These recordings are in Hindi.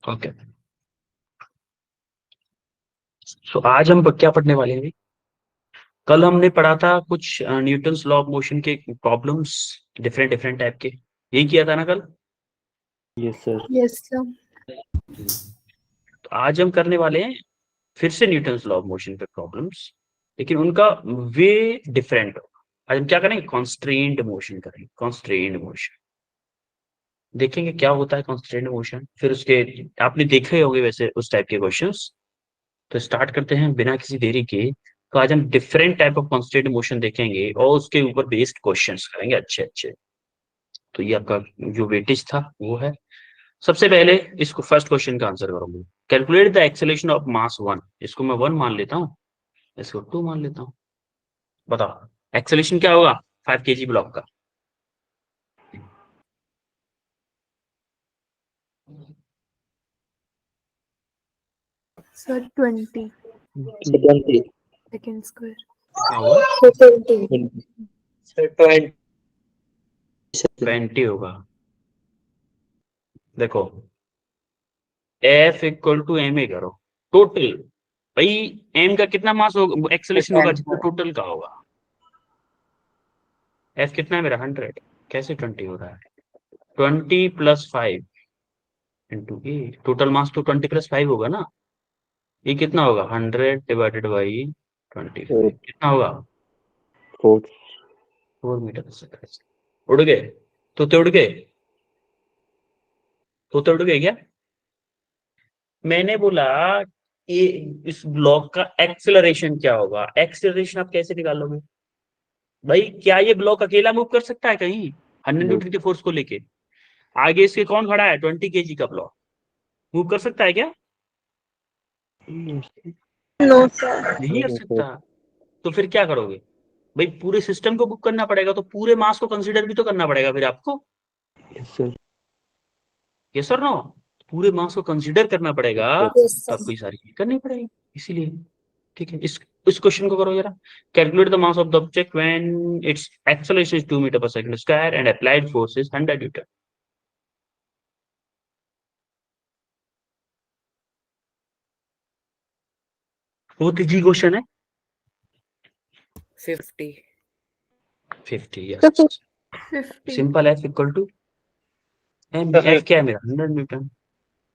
ओके, सो आज हम क्या पढ़ने वाले हैं? कल हमने पढ़ा था कुछ न्यूटन्स लॉ ऑफ मोशन के प्रॉब्लम्स, डिफरेंट डिफरेंट टाइप के। यही किया था ना कल? Yes sir. Yes sir. तो आज हम करने वाले हैं फिर से न्यूटन्स लॉ ऑफ मोशन पे प्रॉब्लम्स, लेकिन उनका वे डिफरेंट होगा। आज हम क्या करेंगे? कॉन्स्ट्रेन्ड मोशन करेंगे। कॉन्स्ट्रेन्ड मोशन देखेंगे क्या होता है कॉन्स्ट्रेन्ड मोशन, फिर उसके आपने देखे होंगे वैसे उस टाइप के क्वेश्चंस। तो स्टार्ट करते हैं बिना किसी देरी के। तो आज हम different type of constant motion देखेंगे और उसके ऊपर बेस्ड क्वेश्चंस करेंगे अच्छे अच्छे। तो ये आपका जो वेटेज था वो है। सबसे पहले इसको फर्स्ट क्वेश्चन का आंसर करूंगा। Calculate the acceleration of mass 1। इसको मैं 1 मान लेता हूँ, इसको 2 मान लेता हूँ। बताओ एक्सेलरेशन क्या होगा 5 kg ब्लॉक का? Sir 20 20 second square. कितना होगा? 20 20 होगा। देखो F equal to M A करो टोटल। भाई एम का कितना मास होगा, एक्सेलरेशन होगा जितना टोटल का होगा। एफ कितना है मेरा? 100। कैसे 20 हो रहा है? 20 प्लस 5 इंटू ए। टोटल मास तो 20 प्लस 5 होगा ना। ये कितना होगा? 100 डिवाइडेड बाई 25 कितना होगा? 4 मीटर सेकेंड। उड़ गए? तोते उड़ गए? तोते उड़ गए क्या? मैंने बोला ये इस ब्लॉक का एक्सेलरेशन क्या होगा। एक्सेलरेशन आप कैसे निकालोगे भाई? क्या ये ब्लॉक अकेला मूव कर सकता है कहीं 100 न्यूटन के फोर्स को लेके? आगे इसके कौन खड़ा है? 20 kg का ब्लॉक मूव कर सकता है क्या? No sir. नहीं कर सकता। तो फिर क्या करोगे भाई? पूरे सिस्टम को बुक करना पड़ेगा, तो पूरे मास को कंसीडर भी तो करना पड़ेगा फिर आपको। Yes sir. यस और नो? पूरे मास को कंसीडर करना पड़ेगा, यस तो सर। आपको ये सारी चीज करनी पड़ेगी इसीलिए। ठीक है, इस क्वेश्चन को करो जरा। Calculate the mass of the object when its acceleration is 2 metre per second square and applied force is 100 newton. बहुत इजी क्वेश्चन है। 50 yes 50 simple. F equal to M. F क्या है मेरा? 100 न्यूटन।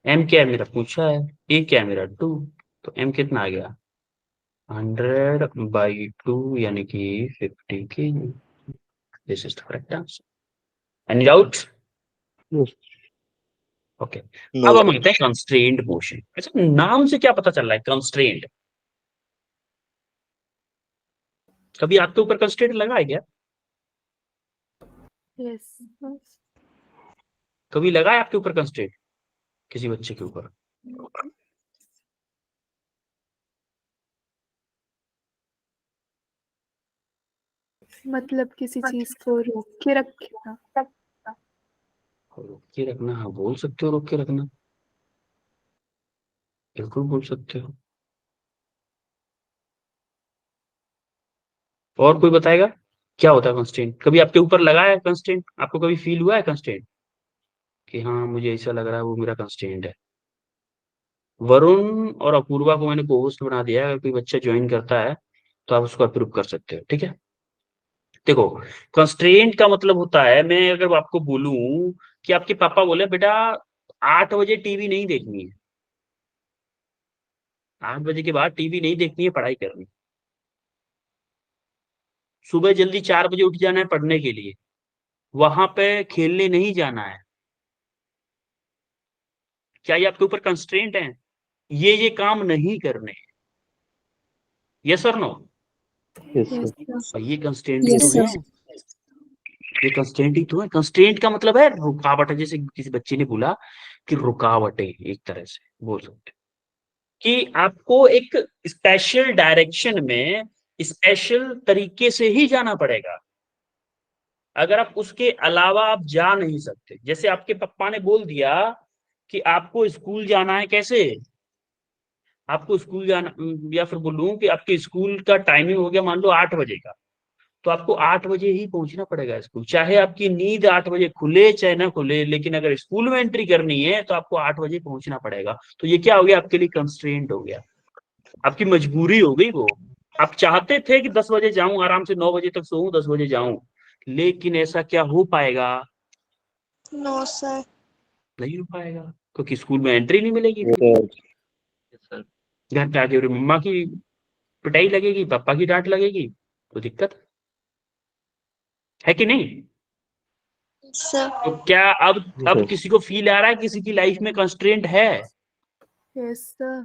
एम क्या है मेरा? पूछा है। ए क्या है मेरा? 2। तो एम कितना आ गया? 100 बाई 2 यानी कि 50 के। This is the correct answer. Any doubt? Okay, अब हम आते हैं कंस्ट्रेन्ड मोशन। अच्छा, नाम से क्या पता चल रहा है कंस्ट्रेन्ड? कभी आपके ऊपर कंस्ट्रेंट लगा है क्या? यस। कभी लगा है आपके ऊपर कंस्ट्रेंट किसी बच्चे के ऊपर? मतलब किसी चीज को रोक के रखना। रोक के रखना? हाँ बोल सकते हो, रोक के रखना बिल्कुल बोल सकते हो। और कोई बताएगा क्या होता है कंस्ट्रेंट? कभी आपके ऊपर लगा है कंस्ट्रेंट? आपको कभी फील हुआ है कंस्ट्रेंट कि हाँ मुझे ऐसा लग रहा है वो मेरा कंस्ट्रेंट है? वरुण और अपूर्वा को मैंने को-होस्ट बना दिया है। अगर कोई बच्चा ज्वाइन करता है तो आप उसको अप्रूव कर सकते हो, ठीक है? देखो, कंस्ट्रेंट का मतलब होता है, मैं अगर आपको बोलूं कि आपके पापा बोले बेटा 8 बजे टीवी नहीं देखनी है, 8 बजे के बाद टीवी नहीं देखनी है, पढ़ाई करनी, सुबह जल्दी 4 बजे उठ जाना है पढ़ने के लिए, वहां पे खेलने नहीं जाना है। क्या ये आपके ऊपर कंस्ट्रेंट है? ये काम नहीं करने? यस और no? Yes yes sir. Sir. ये कंस्ट्रेंट ही तो है। ये कंस्ट्रेंट ही तो है। कंस्ट्रेंट का मतलब है रुकावट है। जैसे किसी बच्चे ने बोला कि रुकावटें, एक तरह से बोल सकते हैं कि आपको एक स्पेशल डायरेक्शन में स्पेशल तरीके से ही जाना पड़ेगा। अगर आप उसके अलावा आप जा नहीं सकते। जैसे आपके पापा ने बोल दिया कि आपको स्कूल जाना है, कैसे आपको स्कूल जाना, या फिर बोलूं कि आपके स्कूल का टाइमिंग हो गया मान लो 8 बजे का, तो आपको 8 बजे ही पहुंचना पड़ेगा स्कूल, चाहे आपकी नींद 8 बजे खुले चाहे ना खुले, लेकिन अगर स्कूल में एंट्री करनी है तो आपको 8 बजे पहुंचना पड़ेगा। तो ये क्या हो गया, आपके लिए कंस्ट्रेंट हो गया, आपकी मजबूरी हो गई वो। आप चाहते थे कि 10 बजे जाऊं, आराम से 9 बजे तक सोऊं, 10 बजे जाऊं, लेकिन ऐसा क्या हो पाएगा? No sir. नहीं हो पाएगा, क्योंकि स्कूल में एंट्री नहीं मिलेगी। Yes, फिर sir. घर पे आके मम्मा की पिटाई लगेगी, पापा की डांट लगेगी, तो दिक्कत है कि नहीं? सर। तो क्या अब Yes, sir. किसी को फील आ रहा है किसी की लाइफ में कंस्ट्रेंट है? Yes sir.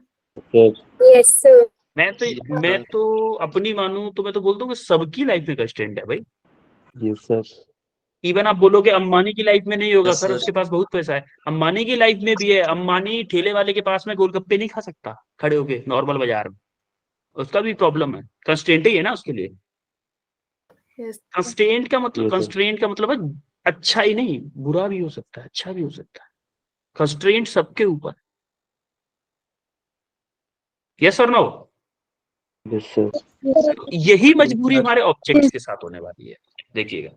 Yes. Yes sir. मैं तो अपनी मानूं तो मैं तो बोलता हूँ कि सबकी लाइफ में कंस्ट्रेंट है भाई। Yes, sir. इवन आप बोलोगे अंबानी की लाइफ में नहीं होगा, Yes, सर sir. उसके पास बहुत पैसा है, अंबानी की लाइफ में भी है। अंबानी ठेले वाले के पास में गोलगप्पे नहीं खा सकता खड़े होके नॉर्मल बाजार में, उसका भी प्रॉब्लम है, कंस्ट्रेंट ही है ना उसके लिए। यस कंस्ट्रेंट का मतलब Yes, sir. कंस्ट्रेंट का मतलब है अच्छा ही नहीं, बुरा भी हो सकता है, अच्छा भी हो सकता है। कंस्ट्रेंट सबके ऊपर, यस और नो? Yes, sir. यही मजबूरी हमारे ऑब्जेक्ट्स के साथ होने वाली है। देखिएगा,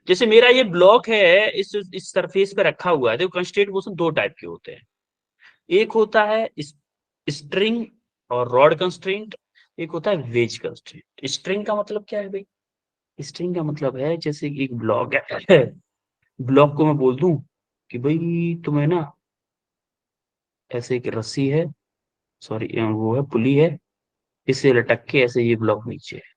जैसे मेरा ये ब्लॉक है, इस सरफेस पे रखा हुआ है, देखो कंस्ट्रेंट मोशन दो टाइप के होते हैं, एक होता है स्ट्रिंग और रॉड कंस्ट्रेंट, एक होता है वेज कंस्ट्रेंट। स्ट्रिंग का मतलब क्या है भाई? स्ट्रिंग का मतलब है जैसे कि एक ब्लॉक है, ब्लॉक को मैं बोल दूं कि भाई तुम्हें ना ऐसे एक रस्सी है, सॉरी वो है पुली है, इससे लटक के ऐसे ये ब्लॉक नीचे है,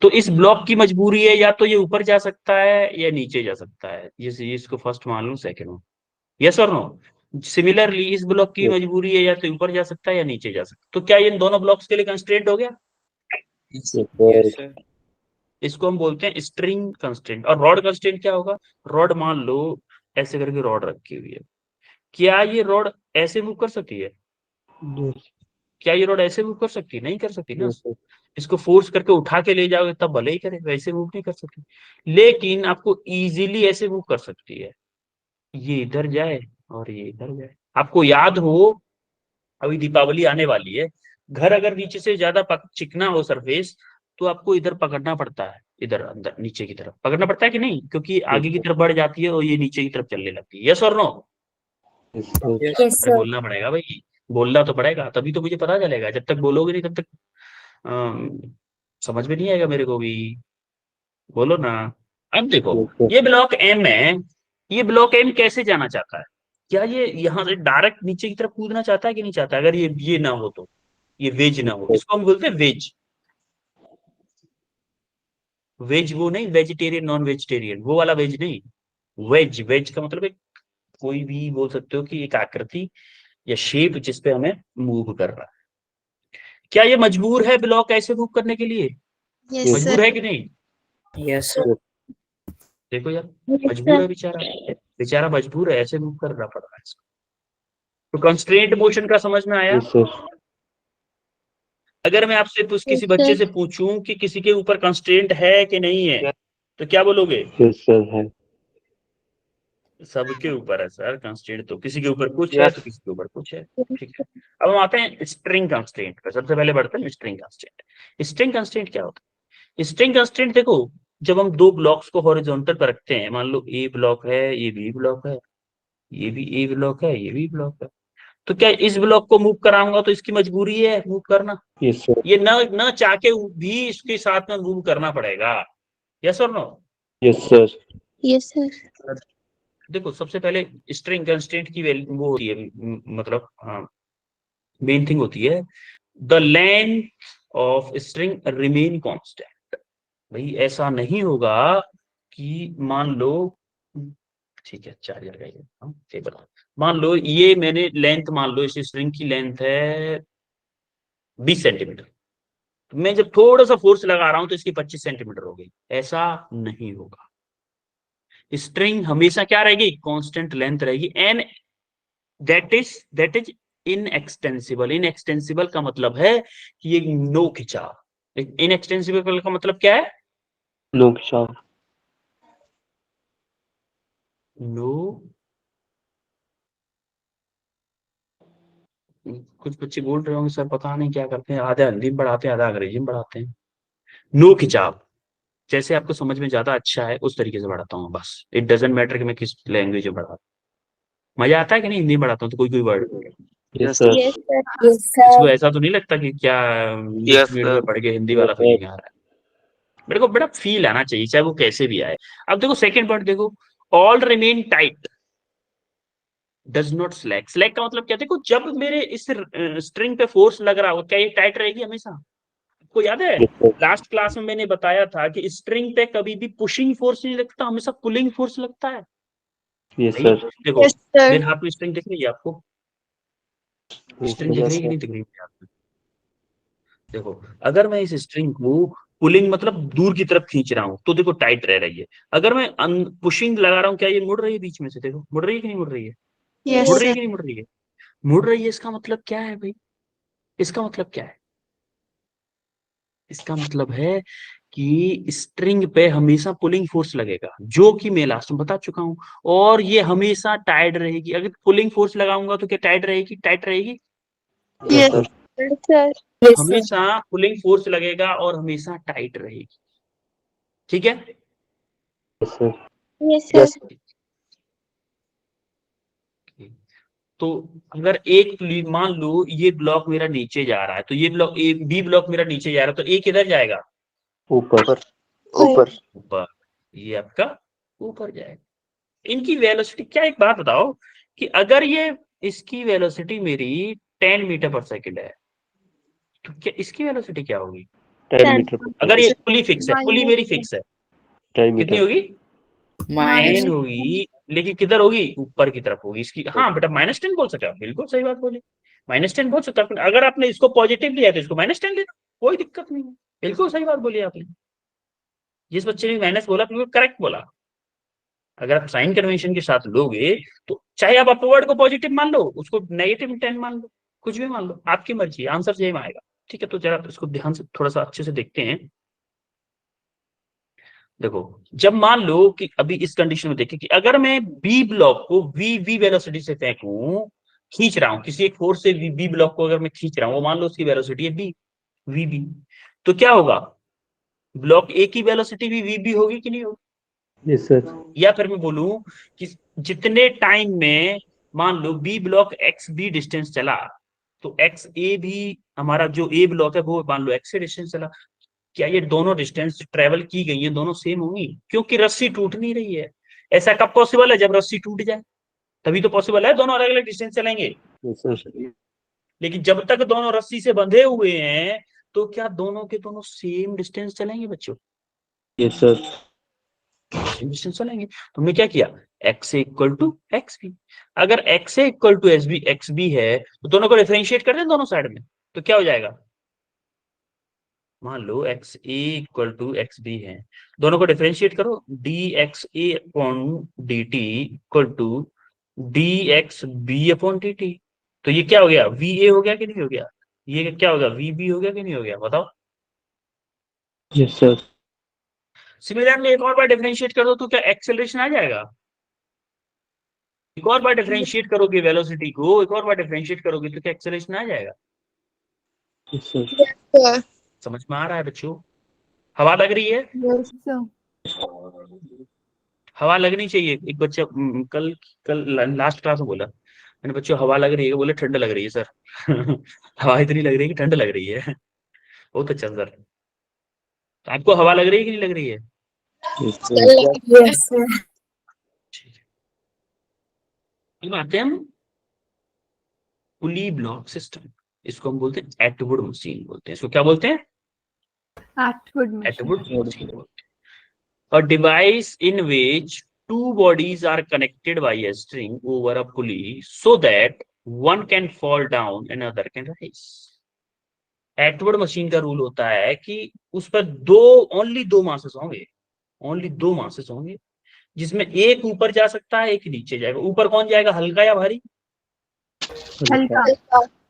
तो इस ब्लॉक की मजबूरी है या तो ये ऊपर जा सकता है या नीचे जा सकता है, जैसे इसको फर्स्ट मान लूं सेकंड में, यस और नो? सिमिलरली इस ब्लॉक की Yes. मजबूरी है या तो ऊपर जा सकता है या नीचे जा सकता है। तो क्या ये इन दोनों ब्लॉक्स के लिए कंस्ट्रेंट हो गया? Yes, Yes, yes, sir. sir. इसको हम बोलते हैं स्ट्रिंग कंस्ट्रेंट। और रॉड कंस्ट्रेंट क्या होगा? रॉड मान लो ऐसे करके रॉड रखी हुई है, क्या ये रॉड ऐसे मूव कर सकती है? Yes. क्या ये रॉड ऐसे मूव कर सकती है? नहीं कर सकती ना। Yes, sir. इसको फोर्स करके उठा के ले जाओगे तब भले ही करे, वैसे मूव नहीं कर सकती, लेकिन आपको इजीली ऐसे मूव कर सकती है, ये इधर जाए और ये इधर जाए। आपको याद हो अभी दीपावली आने वाली है, घर अगर नीचे से ज्यादा चिकना हो सरफेस, तो आपको इधर पकड़ना पड़ता है, इधर अंदर नीचे की तरफ पकड़ना पड़ता है कि नहीं, क्योंकि Yes, आगे की sir. तरफ बढ़ जाती है और ये नीचे की तरफ चलने लगती है, यस और no? Yes, sir. Yes, yes अरे सर। बोलना पड़ेगा भाई, बोलना तो पड़ेगा, तभी तो मुझे पता चलेगा, जब तक बोलोगे नहीं तब तक समझ में नहीं आएगा मेरे को भी, बोलो ना। अब देखो, Yes, sir. ये ब्लॉक एम है, ये ब्लॉक एम कैसे जाना चाहता है? क्या ये यहाँ से डायरेक्ट नीचे की तरफ कूदना चाहता है कि नहीं चाहता? अगर ये ना हो तो, ये वेज ना हो, इसको हम बोलते हैं वेज। वेज वो नहीं, वेजिटेरियन नॉन वेजिटेरियन वो वाला वेज नहीं, वेज। वेज का मतलब एक, कोई भी बोल सकते हो कि एक आकृति या शेप जिसपे हमें मूव कर रहा है। क्या ये मजबूर है ब्लॉक ऐसे मूव करने के लिए? Yes Yes. सर। मजबूर है कि नहीं? yes, sir. देखो यार, मजबूर है बेचारा, बेचारा मजबूर है, ऐसे मूव करना पड़ रहा है इसको। तो कंस्ट्रेंट मोशन का समझ में आया? Yes, sir. अगर मैं आपसे किसी बच्चे से पूछूं कि किसी के ऊपर कंस्ट्रेंट है कि नहीं है, तो क्या बोलोगे? Yes, sir. है. सबके ऊपर है सर कंस्ट्रेंट, तो किसी के ऊपर कुछ है तो किसी के ऊपर कुछ है। ठीक है, अब हम आते हैं स्ट्रिंग कंस्ट्रेंट पे, सबसे पहले बढ़ते हैं स्ट्रिंग कंस्ट्रेंट। स्ट्रिंग कंस्ट्रेंट क्या होता है? स्ट्रिंग कंस्ट्रेंट देखो, जब हम दो ब्लॉक्स को हॉरिजॉन्टल पर रखते हैं, मान लो ए ब्लॉक है, ये बी ब्लॉक है, ये भी ए ब्लॉक है, ये भी ब्लॉक है, तो क्या इस ब्लॉक को मूव कराऊंगा तो इसकी मजबूरी है मूव करना, Yes, sir. ये न न चाह के भी इसके साथ में मूव करना पड़ेगा, यस और no? Yes, sir. Yes sir. देखो सबसे पहले स्ट्रिंग कंस्ट्रेंट की वैल्यू वो होती है, मतलब मेन थिंग होती है, the length of string remain constant. भाई ऐसा नहीं होगा कि मान लो, ठीक है चार्जर का ये केबल, मान लो ये मैंने लेंथ, मान लो इस स्ट्रिंग की लेंथ है 20 सेंटीमीटर, तो मैं जब थोड़ा सा फोर्स लगा रहा हूं तो इसकी 25 सेंटीमीटर हो गई, ऐसा नहीं होगा। स्ट्रिंग हमेशा क्या रहेगी? कांस्टेंट लेंथ रहेगी, and that is inextensible. Inextensible का मतलब है कि ये नो खिंचाव। इनएक्सटेंसिबल का मतलब क्या है? No खिंचाव. नो, कुछ बच्चे बोल रहे होंगे सर पता नहीं क्या करते हैं, आधा हिंदी में पढ़ाते हैं आधा अंग्रेजी में पढ़ाते हैं, नो खिंचाव, जैसे आपको समझ में ज्यादा अच्छा है उस तरीके से पढ़ाता हूँ बस। इट डजेंट मैटर कि मैं किस लैंग्वेज में पढ़ा, मजा आता है कि नहीं हिंदी में पढ़ाता हूँ तो कोई कोई word Yes, sir. Yes, sir. इसको ऐसा तो नहीं लगता कि क्या इंग्लिश Yes, मीडियम में sir. पढ़ के हिंदी वाला फीलिंग आ रहा है। मेरे को बड़ा फील आना चाहिए चाहे वो कैसे भी आए। अब देखो सेकंड पॉइंट देखो, all remain tight does not slack. Slack का मतलब क्या, देखो जब मेरे इस स्ट्रिंग पे फोर्स लग रहा हो क्या ये टाइट रहेगी हमेशा? आपको याद है Yes, sir. लास्ट क्लास में मैंने बताया था कि स्ट्रिंग पे कभी भी पुशिंग फोर्स नहीं लगता, हमेशा पुलिंग फोर्स लगता है। Yes, भाई, sir. देखो Yes, sir. मेरे हाथ में स्ट्रिंग दिख रही है आपको? Yes, string sir. दिख रही है कि नहीं दिख रही है आपको? देखो अगर मैं इस स्ट्रिंग को पुलिंग मतलब दूर की तरफ खींच रहा हूं तो देखो टाइट रह रही है। अगर मैं पुशिंग लगा रहा हूं क्या ये मुड़ रही है बीच में से? देखो मुड़ रही है कि नहीं मुड़ रही है? Yes, मुड़ रही है sir. कि नहीं मुड़ रही है? मुड़ रही है। इसका मतलब क्या है भाई? इसका मतलब क्या है? इसका मतलब है कि स्ट्रिंग पे हमेशा पुलिंग फोर्स लगेगा जो कि मैं लास्ट में बता चुका हूं, और ये हमेशा टाइट रहेगी। अगर पुलिंग फोर्स लगाऊंगा तो क्या टाइट रहेगी? टाइट रहेगी। Yes, Yes, sir. sir. Yes, sir. हमेशा पुलिंग फोर्स लगेगा और हमेशा टाइट रहेगी। ठीक है। Yes, sir. Yes, sir. तो अगर एक मान लो ये ब्लॉक मेरा नीचे जा रहा है तो ये ब्लॉक ए बी ब्लॉक मेरा नीचे जा रहा है तो ए किधर जाएगा? ऊपर. ऊपर. ऊपर। ये आपका ऊपर जाएगा। इनकी वेलोसिटी क्या, एक बात बताओ कि अगर ये इसकी वेलोसिटी मेरी 10 मीटर पर सेकंड है तो क्या इसकी वेलोसिटी क्या होगी? 10 meter per अगर ये second. पुली फिक्स है, पुली मेरी फिक्स है, 10 कितनी meter. होगी? Minus. 10 होगी, लेकिन किधर होगी? ऊपर की तरफ होगी इसकी। हाँ बेटा -10 बोल सकते हो, बिल्कुल सही बात बोली, -10 बोल सकते हो। अगर आपने इसको पॉजिटिव लिया तो इसको -10 लेना, कोई दिक्कत नहीं है। बिल्कुल सही बात बोली आपने, जिस बच्चे ने माइनस बोला बिल्कुल करेक्ट बोला। अगर आप साइन कन्वेंशन के साथ लोगे तो चाहे आप अपवर्ड को पॉजिटिव मान लो, उसको -10 मान लो, कुछ भी मान लो, आपकी मर्जी, आंसर सेम आएगा। ठीक है, तो जरा इसको ध्यान से थोड़ा सा अच्छे से देखते हैं। देखो जब मान लो कि अभी इस कंडीशन में देखें कि अगर मैं बी ब्लॉक को वी वेलोसिटी से फेंकूं, खींच रहा हूं किसी एक फोर्स से बी ब्लॉक को, अगर मैं खींच रहा हूं, वो मान लो उसकी वेलोसिटी है बी, वी बी, तो क्या होगा? ब्लॉक ए की वेलोसिटी भी वी बी होगी कि नहीं होगी? Yes, sir. या फिर मैं बोलूं कि जितने टाइम में मान लो B block X B distance चला तो एक्स ए भी, हमारा जो ए ब्लॉक है वो मान लो एक्स से डिस्टेंस चला, क्या ये दोनों डिस्टेंस ट्रेवल की गई है दोनों सेम होंगी? क्योंकि रस्सी टूट नहीं रही है। ऐसा कब पॉसिबल है? जब रस्सी टूट जाए, तभी तो पॉसिबल है दोनों अलग अलग डिस्टेंस चलेंगे। Yes, sir. लेकिन जब तक दोनों रस्सी से बंधे हुए हैं तो क्या दोनों के दोनों सेम डिस्टेंस चलेंगे बच्चों? Yes, sir. सेम डिस्टेंस चलेंगे। तो हमने क्या किया, x equal to X B. अगर x equal to X B है तो दोनों को डिफरेंशिएट कर दें दोनों साइड में, तो क्या हो जाएगा? मान लो X A equal to X B है, दोनों को डिफरेंशिएट करो, D X A upon D T equal to D X B upon D T. तो ये क्या हो गया? वी ए हो गया कि नहीं हो गया? ये क्या होगा? वी बी हो गया कि नहीं हो गया? बताओ। Yes, sir. सिमिलरली एक और बार डिफरेंशिएट कर दो तो क्या एक्सेलरेशन आ जाएगा? एक और बार डिफरेंशिएट करोगे वेलोसिटी को, एक और बार डिफरेंशिएट करोगे तो क्या एक्सेलरेशन आ जाएगा? Yes, sir. Sir. समझ में आ रहा है बच्चों? हवा लग रही है? Yes, sir. हवा लगनी चाहिए। एक बच्चा कल कल लास्ट क्लास में बोला, मैंने बच्चों हवा लग रही है, बोले ठंड लग रही है सर। हवा इतनी लग रही है कि ठंड लग रही है। बहुत अच्छा सर। तो आपको हवा लग रही है कि नहीं लग रही है? Yes, sir. Yes, sir. ठीक है, अब आते हैं हम पुली ब्लॉक सिस्टम। इसको हम बोलते हैं एटवुड मशीन बोलते हैं। इसको क्या बोलते हैं? Atwood machine. एटवुड मशीन बोलते हैं। A device in which two bodies are connected by a string over a pulley so that one can fall down and another can rise. एटवर्ड मशीन का रूल होता है कि उस पर ओनली दो मासेस होंगे, ओनली दो मासेस होंगे, जिसमें एक ऊपर जा सकता है एक नीचे जाएगा। ऊपर कौन जाएगा, हल्का या भारी? हल्का।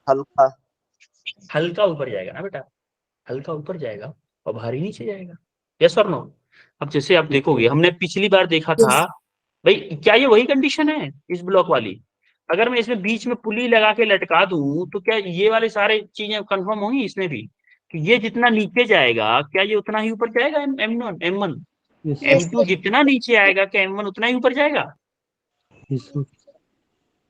हल्का। हल्का ऊपर जाएगा ना बेटा, हल्का ऊपर जाएगा और भारी नीचे जाएगा। यस और नो? अब जैसे आप देखोगे, हमने पिछली बार देखा था भाई, क्या ये वही कंडीशन है इस ब्लॉक वाली? अगर मैं इसमें बीच में पुली लगा के लटका दूं तो क्या ये वाले सारे चीजें कंफर्म होंगी इसमें भी? कि ये जितना नीचे जाएगा क्या ये उतना ही ऊपर जाएगा M1? Yes, sir. Yes, M2 जितना नीचे आएगा क्या M1 उतना ही ऊपर जाएगा? Yes, sir.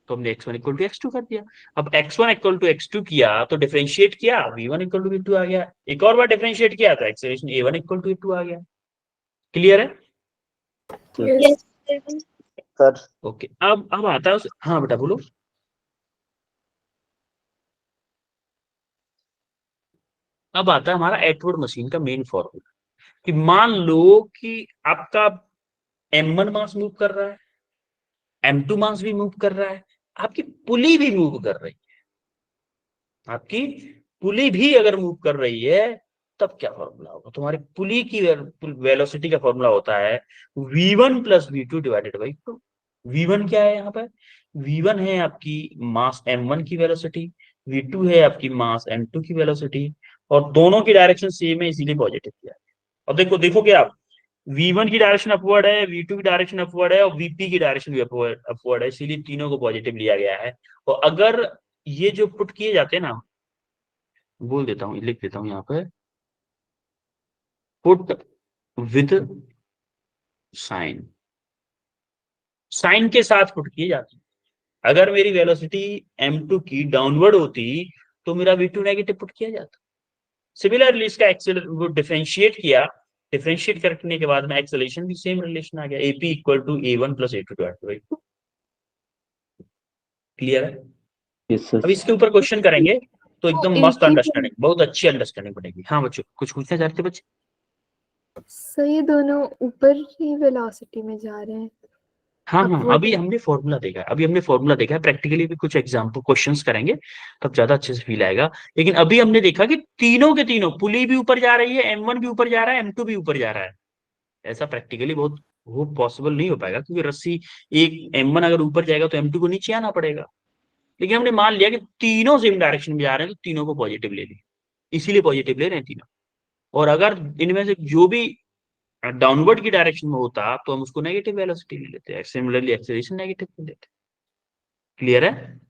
तो हमने x1 इक्वल टू x2 कर दिया। अब x1 इक्वल टू x2 किया तो डिफरेंशिएट किया, v1 इक्वल टू v2 आ गया। एक और बार डिफरेंशिएट किया तो acceleration a1 equal to a2 आ गया। क्लियर है? yes, सर ओके, अब आता है हाँ बेटा बोलो। अब आता है हमारा एटवुड मशीन का मेन फॉर्मूला, कि मान लो कि आपका M1 मास मूव कर रहा है, M2 मास भी मूव कर रहा है, आपकी पुली भी मूव कर रही है। आपकी पुली भी अगर मूव कर रही है तब क्या फॉर्मूला होगा? तुम्हारी पुली की वेलोसिटी का फॉर्मूला होता है v1 plus v2 divided by 2। v1 क्या है यहाँ पर? v1 है आपकी मास m1 की वेलोसिटी, v2 है आपकी मास m2 की वेलोसिटी, और दोनों की डायरेक्शन सेम है इसीलिए पॉजिटिव किया। और देखोगे आप v1 की डायरेक्शन अपवर्ड है, v2 की डायरेक्शन अपवर्ड है और vp की डायरेक्शन भी अपवर्ड है, इसीलिए तीनों को पॉजिटिव लिया गया है। और अगर ये जो पुट किए जाते हैं ना, बोल देता हूँ, लिख देता हूँ यहाँ पे, पुट विद साइन, साइन के साथ पुट किए जाते हैं। अगर मेरी वेलोसिटी m2 की डाउनवर्ड होती तो मेरा v2 नेगेटिव पुट किया जाता। सिमिलरली इसका वो डिफरेंशिएट किया, डिफरेंशिएट करने के बाद में एक्सेलरेशन भी सेम रिलेशन आ गया, AP equal to A1 plus A2 divided by 2। Clear है? Yes, sir. अब इसके ऊपर क्वेश्चन करेंगे तो एकदम एक मस्त ही अंडरस्टैंडिंग, बहुत अच्छी अंडरस्टैंडिंग बनेगी। हाँ बच्चों, कुछ पूछना चाहते थे बच्चे? सही, दोनों ऊपर ही वेलोसिटी में जा रहे हैं। हाँ, Upward अभी हमने फॉर्मूला देखा है, प्रैक्टिकली भी कुछ एग्जाम्पल क्वेश्चंस करेंगे तब ज्यादा अच्छे से फील आएगा। लेकिन अभी हमने देखा कि तीनों के तीनों, पुली भी ऊपर जा रही है, M1 भी ऊपर जा रहा है, M2 भी ऊपर जा रहा है। ऐसा प्रैक्टिकली बहुत वो पॉसिबल नहीं हो पाएगा, क्योंकि रस्सी एक M1 अगर ऊपर जाएगा तो M2 को नीचे आना पड़ेगा। लेकिन हमने मान लिया कि तीनों सेम डायरेक्शन में जा रहे हैं तो तीनों को पॉजिटिव ले लिया, इसीलिए पॉजिटिव ले रहे हैं तीनों। और अगर इनमें से जो भी डाउनवर्ड की डायरेक्शन में होता तो हम उसको नेगेटिव वेलोसिटी ले लेते हैं, सिमिलरली एक्सेलरेशन नेगेटिव ले लेते हैं। क्लियर है?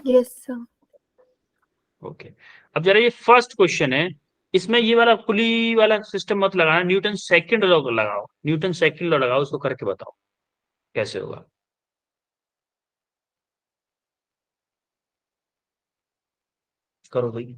Yes sir. ओके, अब जरा ये फर्स्ट क्वेश्चन है, इसमें ये वाला पुली वाला सिस्टम मत लगाना, न्यूटन सेकंड लॉ लगाओ, न्यूटन सेकंड लॉ लगाओ, उसको करके बताओ कैसे होगा। करो भाई।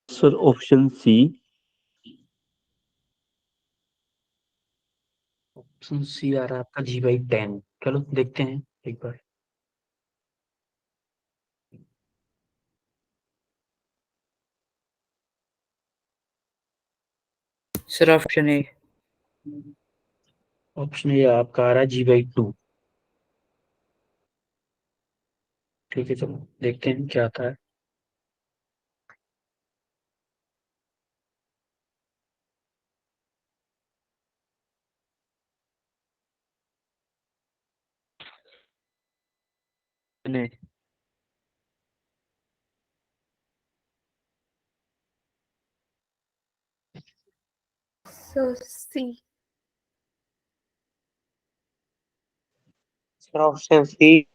Sir, option C. Option C आ रहा है आपका G/10। चलो देखते हैं एक बार। Sir option A. Option A आपका आ रहा है G/2। ठीक है, चलो देखते हैं क्या आता है। नहीं. So C. Sir option C.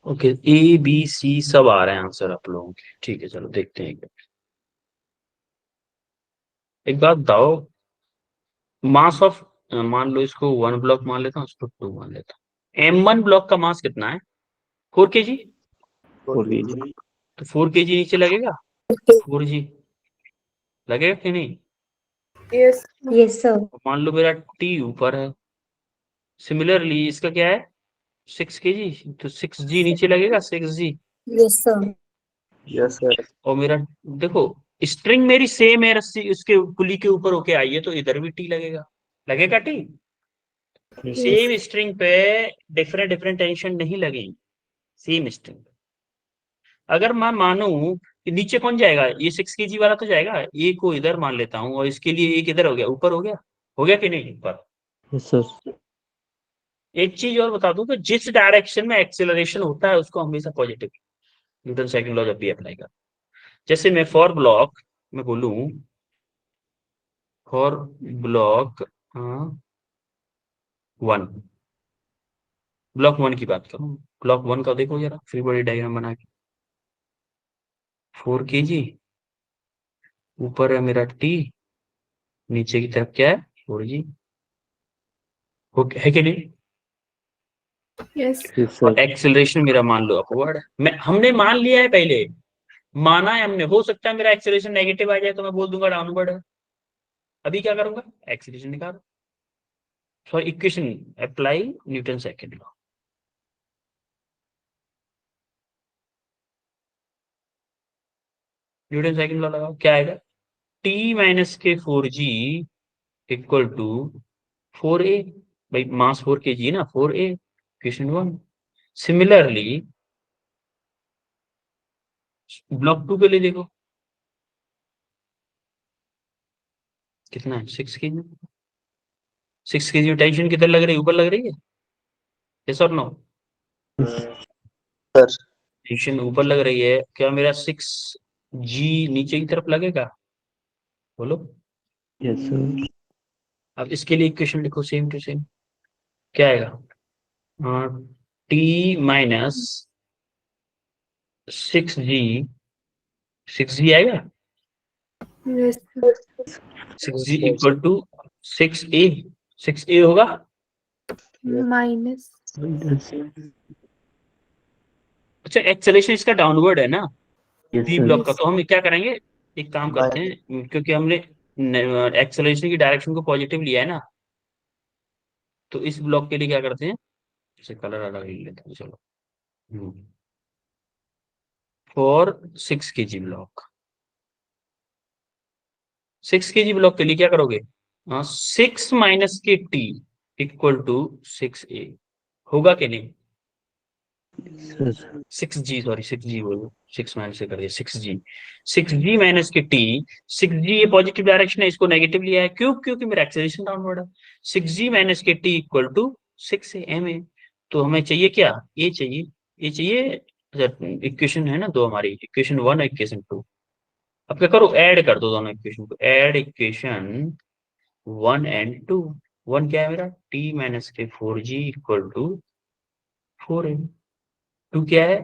Okay, A B C सब आ रहे हैं आंसर आप लोगों के। ठीक है, चलो देखते हैं एक बात बताओ, मास ऑफ, मान लो इसको 1 ब्लॉक मान लेता हूँ, इसको 2 मान लेता हूँ। M1 ब्लॉक का मास कितना है? 4 kg। 4 kg. तो 4 kg नीचे लगेगा, 4G लगेगा कि नहीं? Yes yes, sir. तो मान लो मेरा T ऊपर है, सिमिलरली इसका क्या है 6 kg, तो 6G नीचे लगेगा, 6G। Yes, sir. Yes sir. और मेरा देखो, स्ट्रिंग मेरी सेम है, रस्सी उसके पुली के ऊपर होके आई है तो इधर भी T लगेगा, लगेगा T। सेम स्ट्रिंग पे डिफरेंट डिफरेंट टेंशन नहीं लगेगी, सेम स्ट्रिंग। अगर मैं मानूं कि नीचे कौन जाएगा, ये 6 kg वाला तो जाएगा, ये को इधर मान लेता हूँ और इसके लिए एक इधर हो गया, ऊपर हो गया कि नहीं ऊपर? Yes, sir. एक चीज और बता दूं कि जिस डायरेक्शन में एक्सेलरेशन होता है उसको हमेशा पॉजिटिव न्यूटन सेकंड लॉ जब भी अप्लाई कर, जैसे मैं फॉर ब्लॉक मैं बोलूं फॉर ब्लॉक 1, ब्लॉक 1 की बात करूं, ब्लॉक 1 का देखो जरा फ्री बॉडी डायग्राम बना के, 4 kg, ऊपर है मेरा टी, नीचे की तरफ क्या है 4g, है कि नहीं? यस Yes, और sir. एक्सेलरेशन मेरा मान लो अपवर्ड है, मैं हमने मान लिया है पहले, माना है हमने, हो सकता है मेरा एक्सेलरेशन नेगेटिव आ जाए तो मैं बोल दूंगा डाउनवर्ड है, अभी क्या करूंगा एक्सेलरेशन निकालो, sorry equation apply Newton second law, Newton second law लगाओ, क्या आएगा टी माइनस के 4g इक्वल टू 4a, भाई मास 4 kg ना, 4a, इक्वेशन 1। सिमिलरली ब्लॉक 2 के लिए देखो कितना है 6 kg, 6 kg में टेंशन किधर लग रही है, ऊपर लग रही है, यस और नो? सर टेंशन ऊपर लग रही है, क्या मेरा 6g नीचे की तरफ लगेगा, बोलो? Yes, sir. अब इसके लिए इक्वेशन लिखो सेम टू सेम, क्या आएगा टी माइनस 6g आएगा, yes 6g equal to 6a होगा, माइनस Yes, अच्छा एक्सेलरेशन इसका डाउनवर्ड है ना yes, बी sir. ब्लॉक का, तो हम क्या करेंगे, एक काम करते बाय हैं क्योंकि हमने एक्सेलरेशन की डायरेक्शन को पॉजिटिव लिया है ना, तो इस ब्लॉक के लिए क्या करते हैं, इसे कलर अलग ले लेते हैं, चलो for 6 kg block, 6 kg block के लिए क्या करोगे, 6 माइनस के टी इक्वल टू 6a, होगा कि नहीं, Sir. 6g सॉरी 6g बोलो, 6 माइनस से कर दिया 6g, 6g माइनस के टी, 6g ये पॉजिटिव डायरेक्शन है, इसको नेगेटिव लिया है, क्यों, क्योंकि मेरा एक्सेलरेशन डाउनवर्ड है, 6g माइनस के टी इक्वल टू 6a, तो हमें चाहिए क्या, ये चाहिए, इक्वेशन है ना दो हमारी, इक्वेशन 1 और इक्वेशन 2, अब क्या करो ऐड कर दो दोनों इक्वेशन को, ऐड इक्वेशन 1 एंड 2, 1 क्या है मेरा टी माइनस के 4g इक्वल टू 4a, 2 क्या है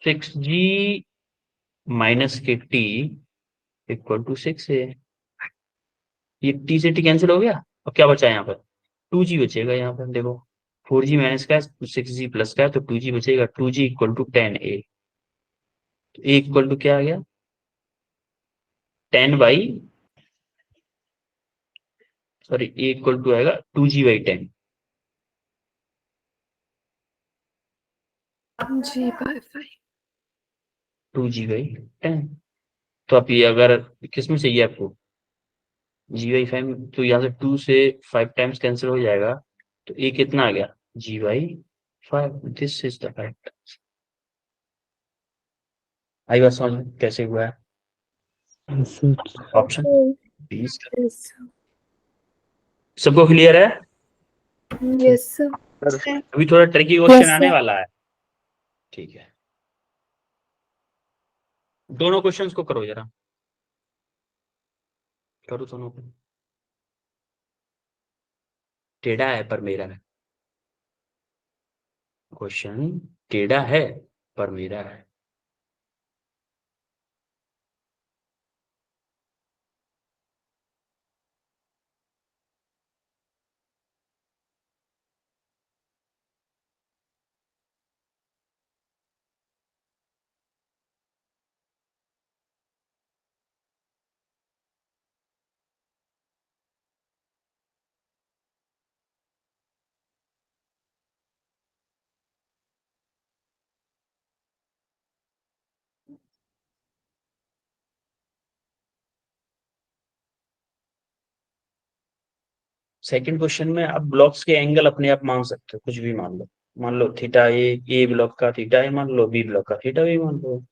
6g माइनस के टी इक्वल टू 6a, ये टी से टी कैंसिल हो गया, अब क्या बचा यहाँ पर 2g बचेगा, यहाँ पर देखो 4g माइनस का 6g प्लस का है, तो 2g बचेगा, 2g इक्वल टू 10a, तो a इक्वल टू क्या आ गया 10 by, sorry a equal to आएगा 2g/10, जी बाय 5 2g/10, तो आप ये अगर किस में चाहिए आपको g/5, तो यहाँ से 2 से 5 टाइम्स कैंसिल हो जाएगा, तो a कितना आ गया g/5, this is the fact, आई बात समझ में कैसे हुआ है, Yes, sir. Option B, yes सबको क्लियर है? यस अभी थोड़ा ट्रिकी क्वेश्चन आने वाला है, ठीक है, दोनों क्वेश्चंस को करो जरा, करो दोनों को, टेढ़ा है पर मेरा है, क्वेश्चन टेढ़ा है पर मेरा है, सेकंड क्वेश्चन में आप ब्लॉक्स के एंगल अपने आप मान सकते हो, कुछ भी मान लो थीटा ए ब्लॉक का थीटा है मान लो, बी ब्लॉक का थीटा भी मान लो,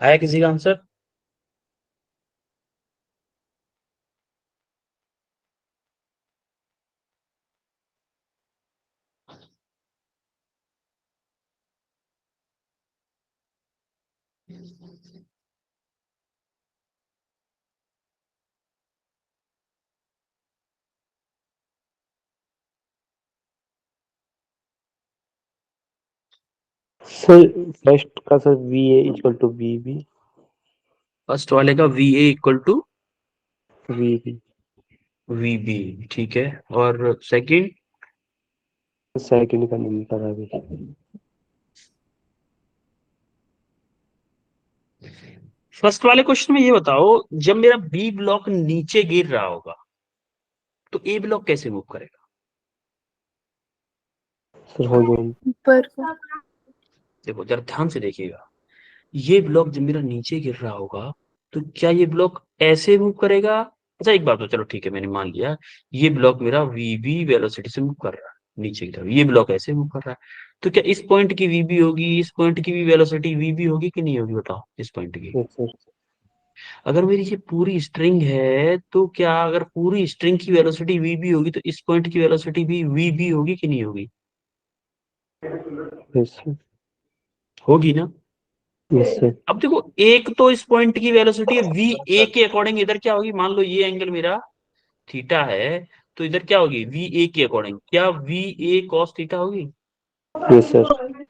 आया किसी का आंसर? सर फर्स्ट का sir V A equal to V B. First वाले का V A equal to V B. V B, ठीक है। और सेकंड? सेकंड का नहीं पता अभी। फर्स्ट वाले क्वेश्चन में ये बताओ, जब मेरा बी ब्लॉक नीचे गिर रहा होगा तो ए ब्लॉक कैसे मूव करेगा? Sir horizontal. ऊपर को। देखो जरा ध्यान से देखिएगा, ये ब्लॉक जब मेरा नीचे गिर रहा होगा तो क्या ये ब्लॉक ऐसे मूव करेगा? अच्छा एक बात तो चलो ठीक है, मैंने मान लिया ये ब्लॉक मेरा वीबी वेलोसिटी से मूव कर रहा है नीचे की तरफ, ये ब्लॉक ऐसे मूव कर रहा है, तो क्या इस पॉइंट की वीबी होगी, इस पॉइंट की भी वेलोसिटी वीबी होगी कि नहीं होगी? बताओ इस पॉइंट की। Yes sir. अगर मेरी ये पूरी स्ट्रिंग है तो क्या अगर पूरी स्ट्रिंग की वेलोसिटी वीबी होगी तो इस पॉइंट की वेलोसिटी भी वीबी होगी कि नहीं होगी? Yes sir. होगी ना। Yes sir. अब देखो एक तो इस पॉइंट की वेलोसिटी वी ए के अकॉर्डिंग इधर क्या होगी, मान लो ये एंगल मेरा थीटा है, तो इधर क्या होगी वी ए के अकॉर्डिंग, क्या वी ए कॉस थीटा होगी? Yes sir.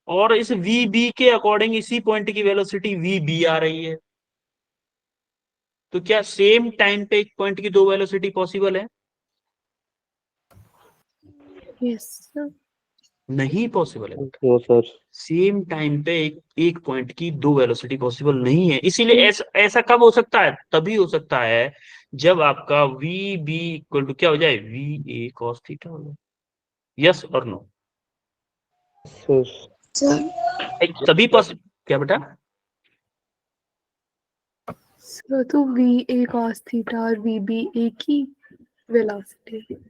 और इस वी बी के अकॉर्डिंग इसी पॉइंट की वेलोसिटी वी बी आ रही है, तो क्या सेम टाइम पे एक पॉइंट की दो वेलोसिटी पॉसिबल है? यस नहीं पॉसिबल है। No sir. सेम टाइम पे एक पॉइंट की दो वेलोसिटी पॉसिबल नहीं है, इसीलिए ऐसा ऐसा कब हो सकता है? तभी हो सकता है जब आपका वी बी इक्वल टू क्या हो जाए, वी ए कॉस थीटा हो जाए। यस और नो? सर तभी पॉसिबल। क्या बेटा? सर, तो वी ए cos थीटा और वी बी एक ही velocity.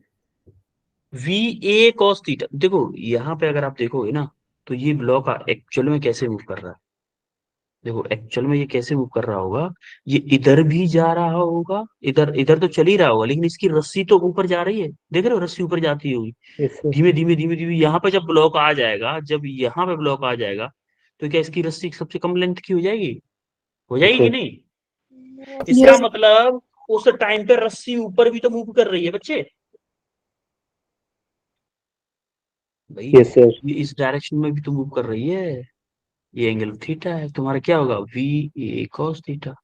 V A cos theta, देखो यहाँ पे अगर आप देखोगे ना तो ये ब्लॉक एक्चुअल में कैसे मूव कर रहा है, देखो एक्चुअल में ये कैसे मूव कर रहा होगा, ये इधर भी जा रहा होगा, इधर इधर तो चल ही रहा होगा, लेकिन इसकी रस्सी तो ऊपर जा रही है, देख रहे हो रस्सी ऊपर जाती होगी यस सर। धीमे धीमे धीमे धीमे, यहाँ पे जब ब्लॉक आ जाएगा, जब यहाँ पे ब्लॉक आ जाएगा तो क्या इसकी रस्सी सबसे कम लेंथ की हो जाएगी? हो यस जाएगी कि सर। नहीं? इसका मतलब उस टाइम पे रस्सी ऊपर भी तो मूव कर रही है बच्चे भाई, यस सर। ये इस डायरेक्शन में भी तो मूव कर रही है, ये एंगल थीटा है, तुम्हारा क्या होगा वी ए कॉस थीटा।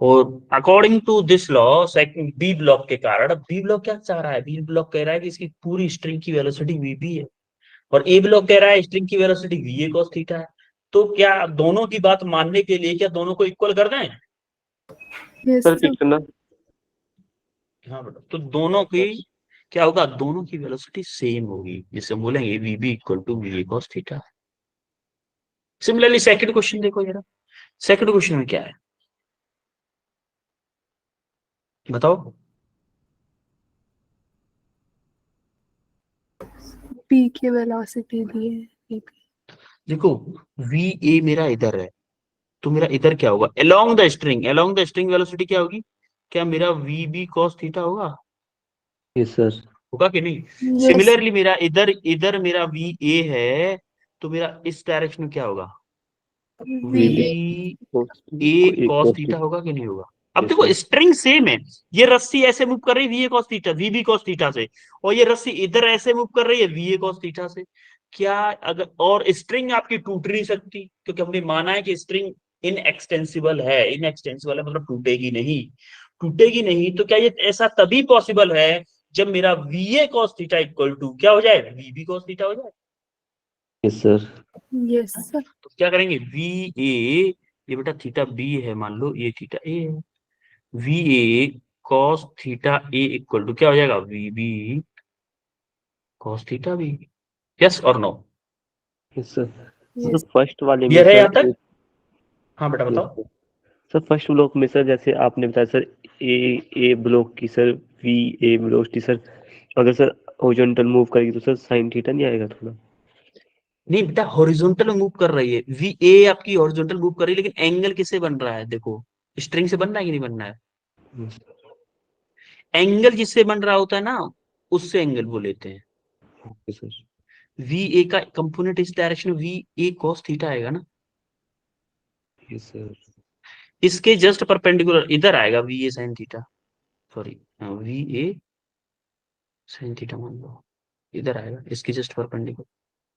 और according to this law second B block के कारण, अब बी ब्लॉक क्या चाह रहा है, बी ब्लॉक कह रहा है कि इसकी पूरी स्ट्रिंग की वेलोसिटी वीबी है, और ए ब्लॉक कह रहा है स्ट्रिंग की velocity V A cos theta है, तो क्या दोनों की बात मानने के लिए क्या दोनों को इक्वल कर दें? यस सर पिक करना। हाँ बेटा, तो दोनों की क्या होगा, दोनों की वेलोसिटी सेम होगी, जिसे हम बोलेंगे V B equal to V A cos theta. Similarly second question देखो जरा, सेकंड क्वेश्चन में क्या है बताओ? पी की वेलोसिटी दी है। देखो वी ए मेरा इधर है, तो मेरा इधर क्या होगा, along the string, along the string velocity क्या होगी, क्या मेरा वी बी कॉस थीटा होगा? Yes sir. होगा कि नहीं? यस सिमिलरली मेरा इधर इधर मेरा वी ए है, तो मेरा इस डायरेक्शन में क्या होगा, वी वी ए एक कॉस कॉस्ट। थीटा होगा कि नहीं होगा? अब यस देखो सर। स्ट्रिंग सेम है, ये रस्सी ऐसे मूव कर रही है V A cos theta, V B cos theta से, और ये रस्सी इधर ऐसे मूव कर रही है वी ए कॉस थीटा से, क्या अगर, और स्ट्रिंग आपकी टूट नहीं सकती क्योंकि हमने माना है कि स्ट्रिंग इनएक्सटेंसिबल है, इनएक्सटेंसिबल है मतलब टूटेगी नहीं, टूटेगी नहीं, तो क्या ये ऐसा तभी पॉसिबल है जब मेरा V A cos theta equal to क्या हो जाए, वी बी कॉस थीटा हो जाए। Yes sir. Yes sir. तो क्या करेंगे वी ए, ये बेटा थीटा बी है मान लो, ये थीटा ए है, V A cos theta A equal to क्या हो जाएगा, V B cos theta B. Yes और no? Yes sir. Sir yes first वाले में क्लियर है सर। यहाँ तक? हाँ बेटा यस बताओ। सर। सर फर्स्ट ब्लॉक में सर जैसे आपने बताया सर ए ए ब्लॉक की सर वी ए वेलोसिटी सर अगर सर हॉरिजॉन्टल मूव करेगी तो सर साइन थीटा नहीं आएगा थोड़ा? नहीं बेटा, हॉरिजॉन्टल मूव कर रही है, वी ए आपकी हॉरिजॉन्टल मूव कर रही है, लेकिन एंगल किससे बन रहा है? देखो स्ट्रिंग से बन रहा है कि नहीं बन रहा है? Yes, sir. एंगल जिससे बन रहा होता है ना, उससे एंगल वो लेते हैं। Okay, sir. वी ए का कंपोनेंट इस डायरेक्शन में वी ए cos थीटा आएगा ना, Yes, sir. इसके जस्ट परपेंडिकुलर इधर आएगा V A sine theta, sorry V A sine theta मान लो, इधर आएगा इसकी जस्ट परपेंडिकुलर।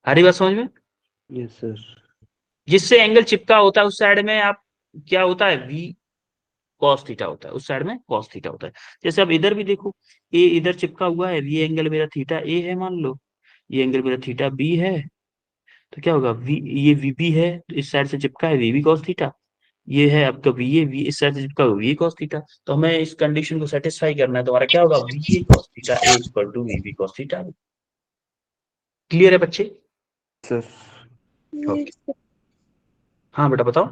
आ रही बात समझ में? Yes, sir. जिससे एंगल चिपका होता है उस साइड में आप क्या होता है, वी cos थीटा होता है, उस साइड में cos थीटा होता है। जैसे अब इधर भी देखो, ए इधर चिपका हुआ है, ये एंगल मेरा थीटा ए है मान लो, ये एंगल मेरा थीटा बी है, तो क्या होगा, वी ये वी बी है, तो इस साइड से चिपका है वी बी cos थीटा, ये है आपका वी ए, वी इस साइड से चिपका हुआ वी cos थीटा। तो हमें इस कंडीशन को सेटिस्फाई करना है, तो हमारा क्या होगा, V A cos theta A equal to V B cos theta. Clear है बच्चे? Sir. ओके, हाँ बेटा बताओ,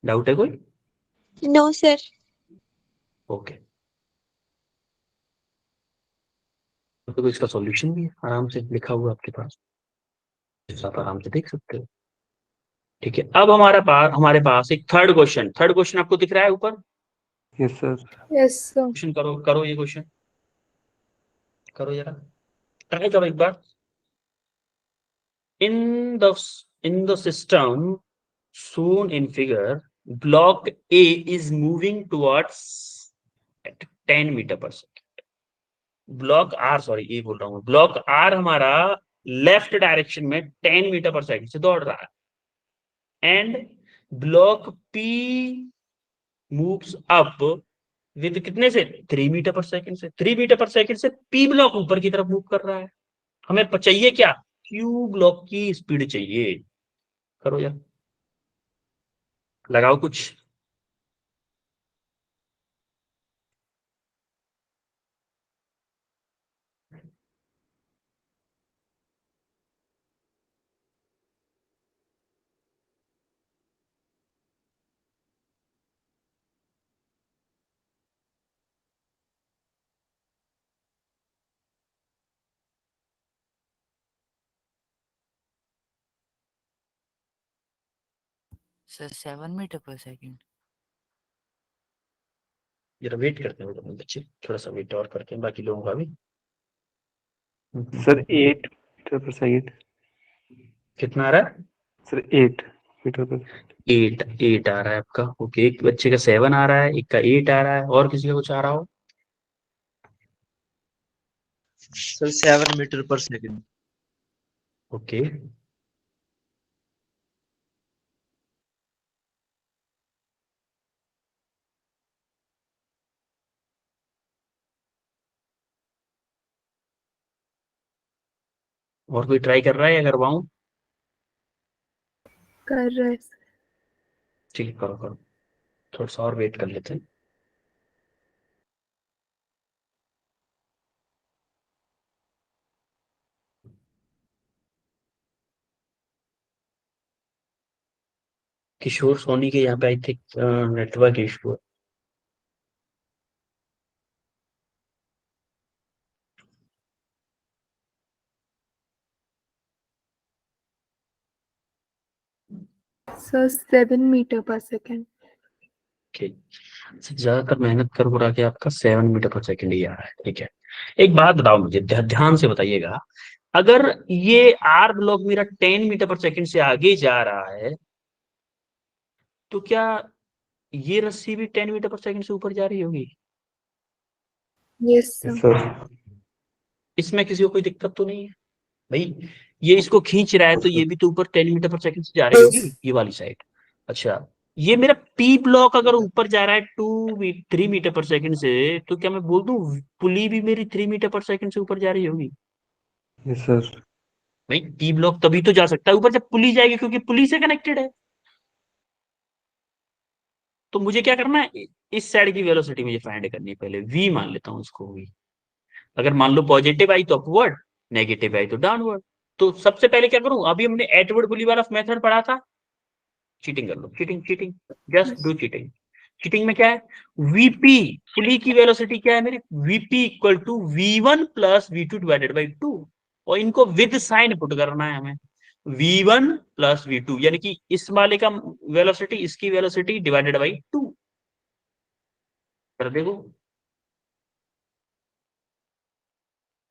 डाउट है कोई? No sir. ओके, तो इसका सॉल्यूशन भी है आराम से लिखा हुआ आपके पास, आप आराम से देख सकते हो। ठीक है, अब हमारे पास एक थर्ड क्वेश्चन आपको दिख रहा है ऊपर? Yes, sir. Yes sir. Question करो ये क्वेश्चन करो जरा, ट्राई करो एक बार। In the system shown in figure, block A is moving towards at 10 metre per second. Block are, sorry ये बोल रहा हूँ, ब्लॉक आर हमारा लेफ्ट डायरेक्शन में 10 मीटर पर सेकेंड से दौड़ रहा है, and block P moves up with कितने से, 3 मीटर पर सेकेंड से। 3 मीटर पर सेकेंड से पी ब्लॉक ऊपर की तरफ मूव कर रहा है। हमें चाहिए क्या, क्यू ब्लॉक की स्पीड चाहिए। करो यार, लगाओ कुछ। Sir 7 metre per second. जरा वेट करते हैं बच्चे, थोड़ा सा वेट और करते हैं बाकी लोगों का भी। Sir, 8 meter per second. कितना आ रहा है? Sir, 8 meter per. 8 आ रहा है आपका। ओके, एक बच्चे का 7 आ रहा है, एक का 8 आ रहा है, और किसी का कुछ आ रहा हो? Sir 7 metre per second. Okay, और कोई ट्राई कर रहा है या करवाऊं? कर रहे हैं। ठीक है, करो करो, थोड़ा सा और वेट कर लेते हैं। किशोर सोनी के यहाँ पे आई थिंक नेटवर्क इशू है। Sir 7 metre per second. Okay, ज्यादातर मेहनत कर के आपका 7 मीटर पर सेकेंड ही आ रहा है। ठीक है, एक बात बताओ मुझे, ध्यान से बताइएगा, अगर ये आर ब्लॉक मेरा 10 मीटर पर सेकेंड से आगे जा रहा है, तो क्या ये रस्सी भी 10 मीटर पर सेकेंड से ऊपर जा रही होगी? Yes Yes, sir. sir. इसमें किसी को कोई दिक्कत तो नहीं है भाई? ये इसको खींच रहा है तो ये भी तो ऊपर 10 मीटर पर सेकंड से जा रही होगी, ये वाली साइड। अच्छा, ये मेरा पी ब्लॉक अगर ऊपर जा रहा है 3 मीटर पर सेकंड से, तो क्या मैं बोल दूं पुली भी मेरी 3 मीटर पर सेकंड से ऊपर जा रही होगी? Yes, sir. भाई पी ब्लॉक तभी तो जा सकता है ऊपर जब पुली जाएगी, क्योंकि पुली से कनेक्टेड है। तो मुझे क्या करना है, इस साइड की वेलोसिटी मुझे फाइंड करनी है। पहले वी मान लेता हूँ इसको, वी अगर मान लो पॉजिटिव आई तो अपवर्ड, नेगेटिव आई तो डाउनवर्ड। तो सबसे पहले क्या करूं, अभी हमने एटवर्ड पुली वाला मेथड पढ़ा था, चीटिंग कर लो, cheating cheating, just do cheating. Cheating में क्या है, वीपी पुली की वेलोसिटी क्या है मेरी, VP equal to v1 plus v2 divided by 2, और इनको विद साइन पुट करना है हमें, v1 प्लस v2 यानी कि इस वाले का वेलोसिटी इसकी वेलोसिटी डिवाइडेड बाई 2 कर देखो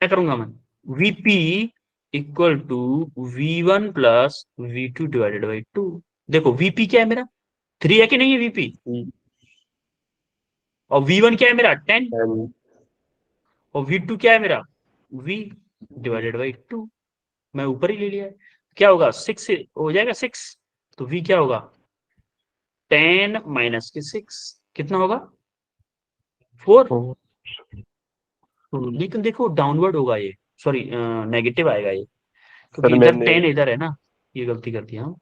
क्या करूंगा मैं, vp equal to v1 plus v2 divided by 2। देखो vp क्या है मेरा 3 है कि नहीं है vp, और v1 क्या है मेरा 10, और v2 क्या है मेरा v डिवाइडेड बाई 2, मैं ऊपर ही ले लिया है, क्या होगा 6 हो जाएगा 6, तो v क्या होगा 10 माइनस के 6 कितना होगा 4, लेकिन देखो डाउनवर्ड होगा ये, सॉरी नेगेटिव आएगा ये, क्योंकि सर इधर मैंने 10 इधर है ना, ये गलती कर दिया हाँ,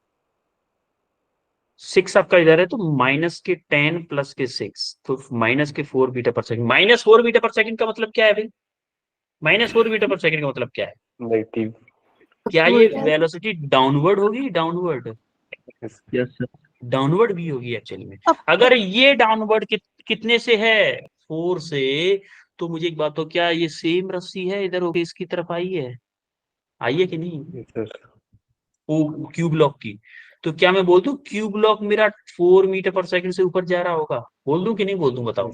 6 आपका इधर है तो माइनस के 10 प्लस के 6, तो माइनस के 4 metre per second, minus 4 metre per second का मतलब क्या है भाई, माइनस 4 मीटर पर सेकंड का मतलब क्या है, नेगेटिव। क्या ये वेलोसिटी डाउनवर्ड होगी, डाउनवर्ड यस सर। डाउनवर्ड भी होगी एक्चुअली में, अगर ये डाउनवर्ड कितने से है 4 से, तो मुझे एक बात, तो क्या ये सेम रस्सी है इधर होके इसकी तरफ आई है कि नहीं, यस सर। वो क्यू ब्लॉक की, तो क्या मैं बोल दूं क्यू ब्लॉक मेरा 4 मीटर पर सेकंड से ऊपर जा रहा होगा, बोल दूं कि नहीं बोल दूं बताओ,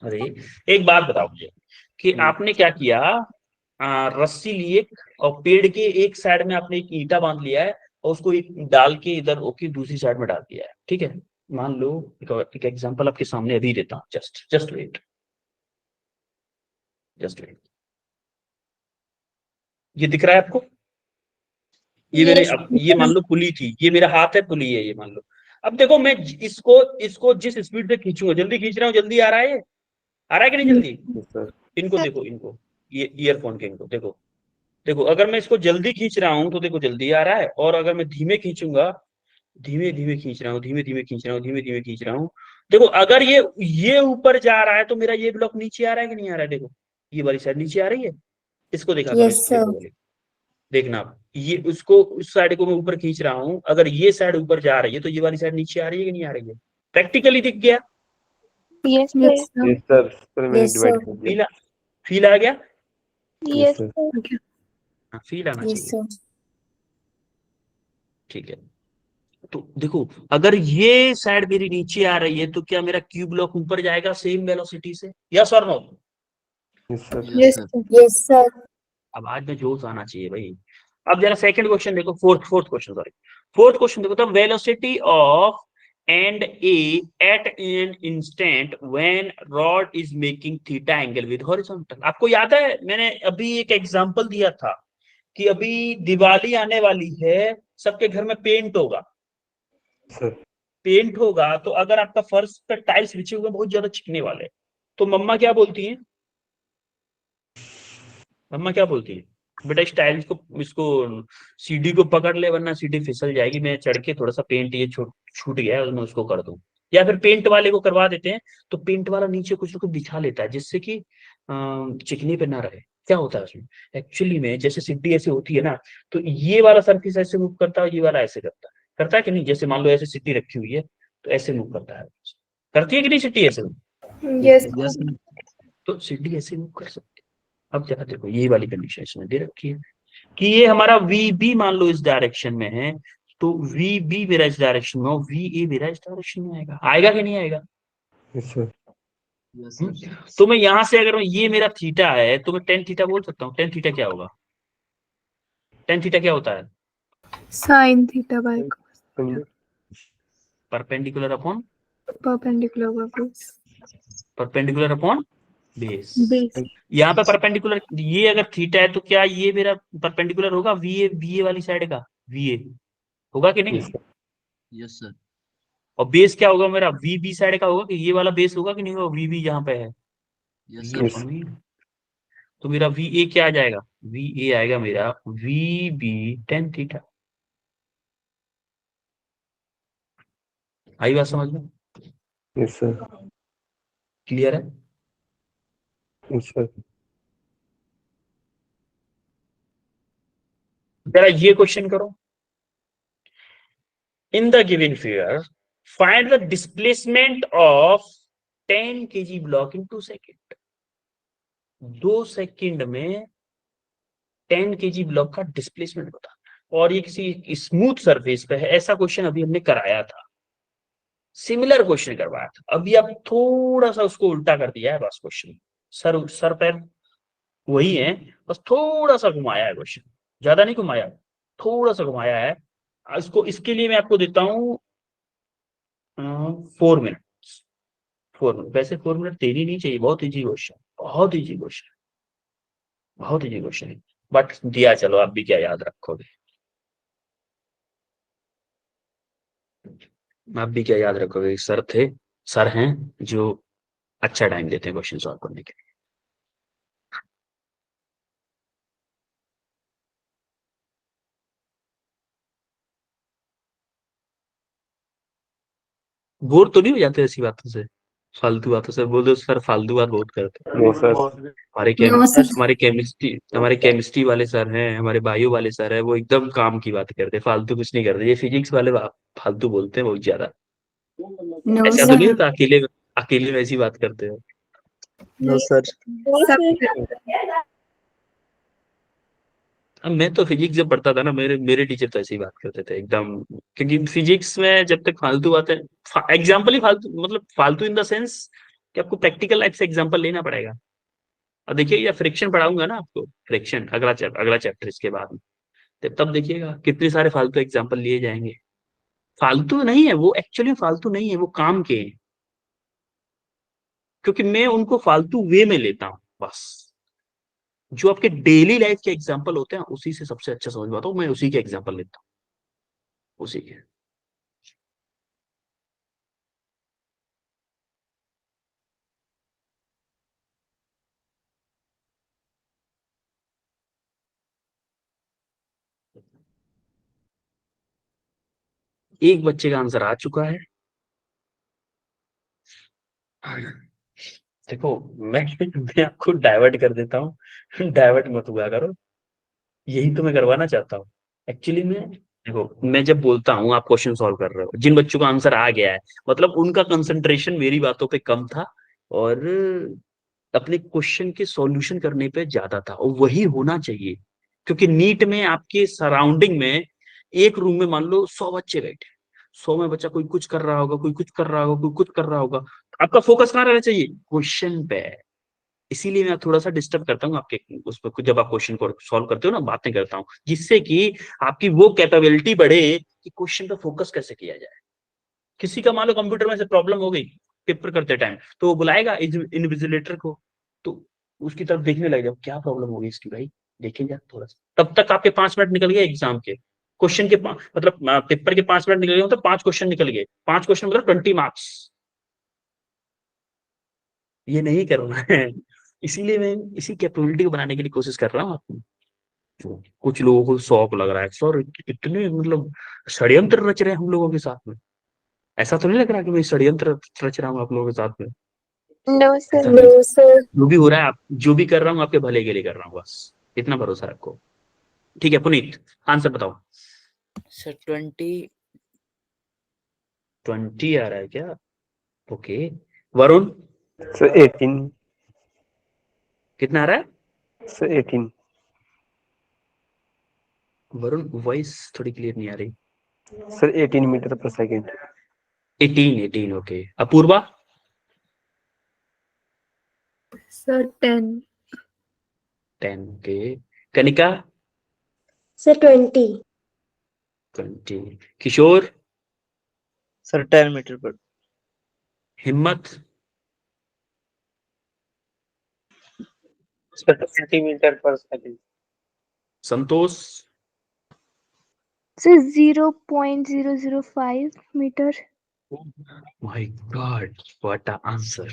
अरे एक बात बताओ मुझे कि आपने क्या किया, रस्सी लिए और पेड़ के एक साइड में आपने एक ईंटा बांध लिया है और उसको एक डाल के इधर ओके दूसरी साइड में डाल दिया है, ठीक है, मान लो एक एग्जांपल आपके सामने अभी देता हूँ, जस्ट वेट, ये दिख रहा है आपको, ये मैंने Yes. अब ये मान लो पुली थी, ये मेरा हाथ है पुली है ये मान लो, अब देखो मैं इसको जिस स्पीड से खींचूंगा, जल्दी खींच रहा हूँ, जल्दी आ रहा है ये, आ रहा है कि नहीं जल्दी, यस सर। इनको देखो इनको, ये ईयरफोन के इनको देखो, देखो अगर मैं इसको जल्दी खींच रहा हूं तो देखो जल्दी आ रहा है, और अगर मैं धीमे खींचूंगा, धीमे धीमे खींच रहा हूँ, धीमे धीमे खींच रहा हूँ, धीमे धीमे खींच रहा हूँ, देखो अगर ये ऊपर जा रहा है तो मेरा ये ब्लॉक नीचे आ रहा है कि नहीं आ रहा है, देखो ये वाली साइड नीचे आ रही है, इसको देखा करो, Yes, इसको sir. देखो वाली, देखना आप, ये उसको उस साइड को मैं ऊपर खींच रहा हूँ, अगर ये साइड ऊपर जा रही है तो ये वाली साइड नीचे आ रही है कि नहीं आ रही है, प्रैक्टिकली दिख गया, Yes, Yes, sir. Yes sir. Sir मैंने Yes, डिवाइड sir. कर दिया। फील आ गया, यस सर। Okay. हाँ, फील आना Yes, चाहिए, sir. ठीक है, तो देखो अगर ये साइड मेरी नीचे आ रही है तो क्या मेरा क्यू ब्लॉक ऊपर जाएगा सेम वेलोसिटी से, यस और no, yes sir. Yes, sir. Yes, sir. अब आज में जोश आना चाहिए भाई, अब जरा सेकंड क्वेश्चन देखो, fourth question sorry, fourth question देखो, the velocity of end A at an instant when rod is making theta angle with horizontal, आपको याद है मैंने अभी एक एग्जांपल दिया था कि अभी दिवाली आने वाली है, सबके घर में पेंट होगा, सर। पेंट होगा तो अगर आपका फर्श पर टाइल्स बिछे हुए बहुत ज्यादा चिकने वाले, तो मम्मा क्या बोलती है, मम्मा क्या बोलती है, बेटा इस टाइल्स को इसको सीढ़ी को पकड़ ले वरना सीढ़ी फिसल जाएगी, मैं चढ़ के थोड़ा सा पेंट ये छूट गया है मैं उसको कर दूं, या फिर पेंट वाले को करवा देते हैं, तो पेंट वाला नीचे कुछ ना कुछ बिछा लेता है जिससे कि चिकने पे ना रहे, क्या होता है उसमें एक्चुअली में, जैसे सीढ़ी ऐसे होती है ना, तो ये वाला सरफेस ऐसे मूव करता है, ये वाला ऐसे करता है कि नहीं, जैसे मान लो ऐसे सीढ़ी रखी हुई है तो ऐसे मूव करता है, करती है कि नहीं सीढ़ी ऐसे, Yes. तो सीढ़ी ऐसे मूव कर सकती है, अब जरा देखो ये वाली कंडीशन इसमें दे रखी है कि ये हमारा वी बी मान लो इस डायरेक्शन में है, तो वी बी मेरा इस डायरेक्शन में, वी ए मेरा इस डायरेक्शन में आएगा कि नहीं आएगा, यस सर। तो मैं यहां से अगर ये मेरा थीटा है तो मैं टेन थीटा बोल सकता हूँ, टेन थीटा क्या होगा, टेन थीटा क्या होता है, Sin theta by cos समझे। Perpendicular upon perpendicular over base. Perpendicular upon base, Base. यहाँ पे परपेंडिकुलर, ये अगर थीटा है तो क्या ये मेरा परपेंडिकुलर होगा वी ए वाली साइड का, वी ए होगा कि नहीं, यस सर। Yes sir. और बेस क्या होगा मेरा वी बी साइड का होगा कि ये वाला बेस होगा कि नहीं होगा, वी बी जहाँ पे है, yes V sir. Yes. V, तो मेरा वी ए क्या आ जाएगा, वी ए आएगा मेरा वी बी टेन थीटा, आई बात समझ में, यस सर। क्लियर है, यस सर। जरा ये क्वेश्चन करो, in the given figure find the displacement of 10 kg block in 2 second. 2 second में 10 kg ब्लॉक का डिस्प्लेसमेंट बताना है, और ये किसी स्मूथ सरफेस पे है। ऐसा क्वेश्चन अभी हमने कराया था, सिमिलर क्वेश्चन करवाया था। अभी आप थोड़ा सा उसको उल्टा कर दिया है बस। क्वेश्चन सर पैर वही है, बस थोड़ा सा घुमाया है क्वेश्चन, ज्यादा नहीं घुमाया, थोड़ा सा घुमाया है। इसके लिए मैं आपको देता हूँ 4 मिनट। 4 मिनट, वैसे 4 मिनट देरी नहीं चाहिए, बहुत इजी क्वेश्चन, बहुत इजी क्वेश्चन, बहुत इजी क्वेश्चन है, बट दिया। चलो आप भी क्या याद रखोगे, आप भी क्या याद रखोगे। सर हैं जो अच्छा टाइम देते हैं क्वेश्चन सॉल्व करने के लिए। बोर तो नहीं हो जाते ऐसी बातों से, फालतू बातों से? बोल दो सर फालतू बात बहुत करते हैं। No sir. No sir. हमारे केमिस्ट्री वाले सर हैं, हमारे बायो वाले सर हैं, वो एकदम काम की बात करते हैं, फालतू कुछ नहीं करते। ये फिजिक्स वाले फालतू बोलते हैं बहुत ज्यादा। नो ऐसा तो नहीं सर। होता अकेले में ऐसी बात करते हो? No, sir. अब मैं तो फिजिक्स जब पढ़ता था ना, मेरे टीचर तो ऐसे ही बात करते थे एकदम। क्योंकि फिजिक्स में जब तक फालतू बातें, एग्जाम्पल ही फालतू, मतलब फालतू इन द सेंस कि आपको प्रैक्टिकल लाइफ से एग्जाम्पल लेना पड़ेगा। और देखिए, ये फ्रिक्शन पढ़ाऊंगा ना आपको, फ्रिक्शन अगला चैप्टर इसके बाद में, तब देखिएगा कितने सारे फालतू एग्जाम्पल लिए जाएंगे। फालतू नहीं है वो, एक्चुअली फालतू नहीं है वो, काम के हैं। क्योंकि मैं उनको फालतू वे में लेता हूँ बस। जो आपके डेली लाइफ के एग्जाम्पल होते हैं उसी से सबसे अच्छा समझ पाता हूँ मैं, उसी के एग्जाम्पल लेता हूँ, उसी के। एक बच्चे का आंसर आ चुका है। देखो, मैं आपको डाइवर्ट कर देता हूँ, डाइवर्ट मत हुआ करो, यही तो मैं करवाना चाहता हूँ एक्चुअली में। देखो, मैं जब बोलता हूँ आप क्वेश्चन सॉल्व कर रहे हो, जिन बच्चों का आंसर आ गया है, मतलब उनका कंसंट्रेशन मेरी बातों पे कम था और अपने क्वेश्चन के सॉल्यूशन करने पे ज्यादा था, और वही होना चाहिए। क्योंकि नीट में आपके सराउंडिंग में, एक रूम में मान लो 100 बच्चे बैठे, 100 में बच्चा कोई कुछ कर रहा होगा, कोई कुछ कर रहा होगा, कोई कुछ कर रहा होगा, आपका फोकस कहाँ रहना चाहिए? क्वेश्चन पे। इसीलिए मैं थोड़ा सा डिस्टर्ब करता हूँ आपके उस पर, जब आप क्वेश्चन को सॉल्व करते हो ना, बातें करता हूँ, जिससे कि आपकी वो कैपेबिलिटी बढ़े कि क्वेश्चन पे फोकस कैसे किया जाए। किसी का मान लो कंप्यूटर में से प्रॉब्लम हो गई पेपर करते टाइम, तो वो बुलाएगा इन्विजिलेटर को, तो उसकी तरफ देखने लग जाओ, क्या प्रॉब्लम होगी इसकी भाई, देखे जा थोड़ा सा। तब तक आपके 5 मिनट निकल गए एग्जाम के, क्वेश्चन के मतलब पेपर के 5 मिनट निकल गए, तो 5 क्वेश्चन निकल गए, 5 क्वेश्चन मतलब 20 मार्क्स। ये नहीं करना है, इसीलिए मैं इसी कैपेबिलिटी को बनाने के लिए कोशिश कर रहा हूँ आपको। तो कुछ लोगों को शौक लग रहा है, सर इतने मतलब षड्यंत्र रच रहे हैं हम लोगों के साथ में। ऐसा तो नहीं लग रहा कि मैं षड्यंत्र रच रहा हूँ आप लोगों के साथ में? नो ऐसा सर। नहीं। सर, जो भी हो रहा है, आप जो भी कर रहा हूँ आपके भले के लिए कर रहा हूँ, बस इतना भरोसा रखो। ठीक है पुनीत, आंसर बताओ। सर 20। 20 आ रहा है क्या? ओके। वरुण, सर 18। कितना आ रहा है? सर 18। वरुण, वॉइस थोड़ी क्लियर नहीं आ रही। Sir 18 metre per second. 18 okay. Apoorva? Sir 10। 10 okay. Kanika? Sir 20। 20। Kishore? Sir, 10 meter per. Himmat? Sir 20 metre per second. Santosh? Sir 0.005 metre. My God, what a answer.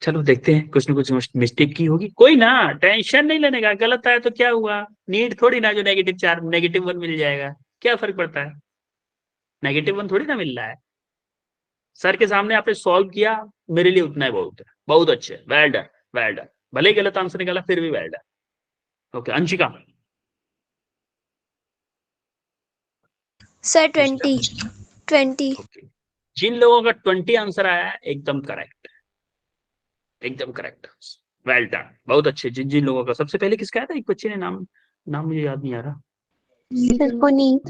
चलो देखते हैं, कुछ ना कुछ मिस्टेक की होगी, कोई ना, टेंशन नहीं लेने का। गलत आया तो क्या हुआ, नीट थोड़ी ना जो -1 मिल जाएगा, क्या फर्क पड़ता है? -1 थोड़ी ना मिल रहा है। सर के सामने आपने सॉल्व किया, मेरे लिए उतना ही बहुत है, बहुत अच्छे, वेल डन, वेल डन। भले ही गलत आंसर निकाला फिर भी well done. Okay, Anshika? Sir 20। Okay, जिन लोगों का 20 आंसर आया है एकदम करेक्ट, एकदम करेक्ट, वेल डन, बहुत अच्छे। जिन जिन लोगों का सबसे पहले किसका आया था, एक बच्चे ने नाम नाम मुझे याद नहीं आ रहा, sir Puneet.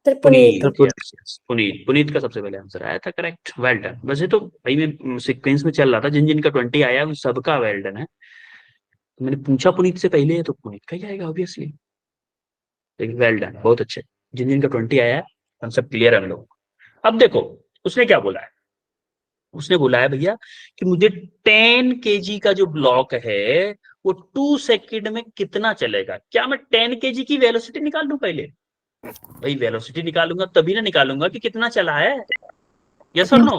Sir Puneet, Puneet. yes, yes, Puneet, Puneet का सबसे पहले आंसर आया था करेक्ट, वेल डन। वैसे तो भाई मैं सीक्वेंस में चल रहा था, जिन जिन का 20 आया उन सबका वेल डन है। मैंने पूछा पुनीत से पहले है तो पुनीत का ही आएगा ऑब्वियसली, लेकिन वेल डन, बहुत अच्छे। जिन जिन का 20 आया है कंसेप्ट क्लियर है हम लोग। अब देखो उसने क्या बोला है, उसने बोला है भैया कि मुझे 10 केजी का जो ब्लॉक है वो 2 सेकंड में कितना चलेगा। क्या मैं 10 केजी की वेलोसिटी निकाल लूं पहले? भाई वेलोसिटी निकालूंगा तभी ना निकालूंगा कि कितना चला है, यस और नो?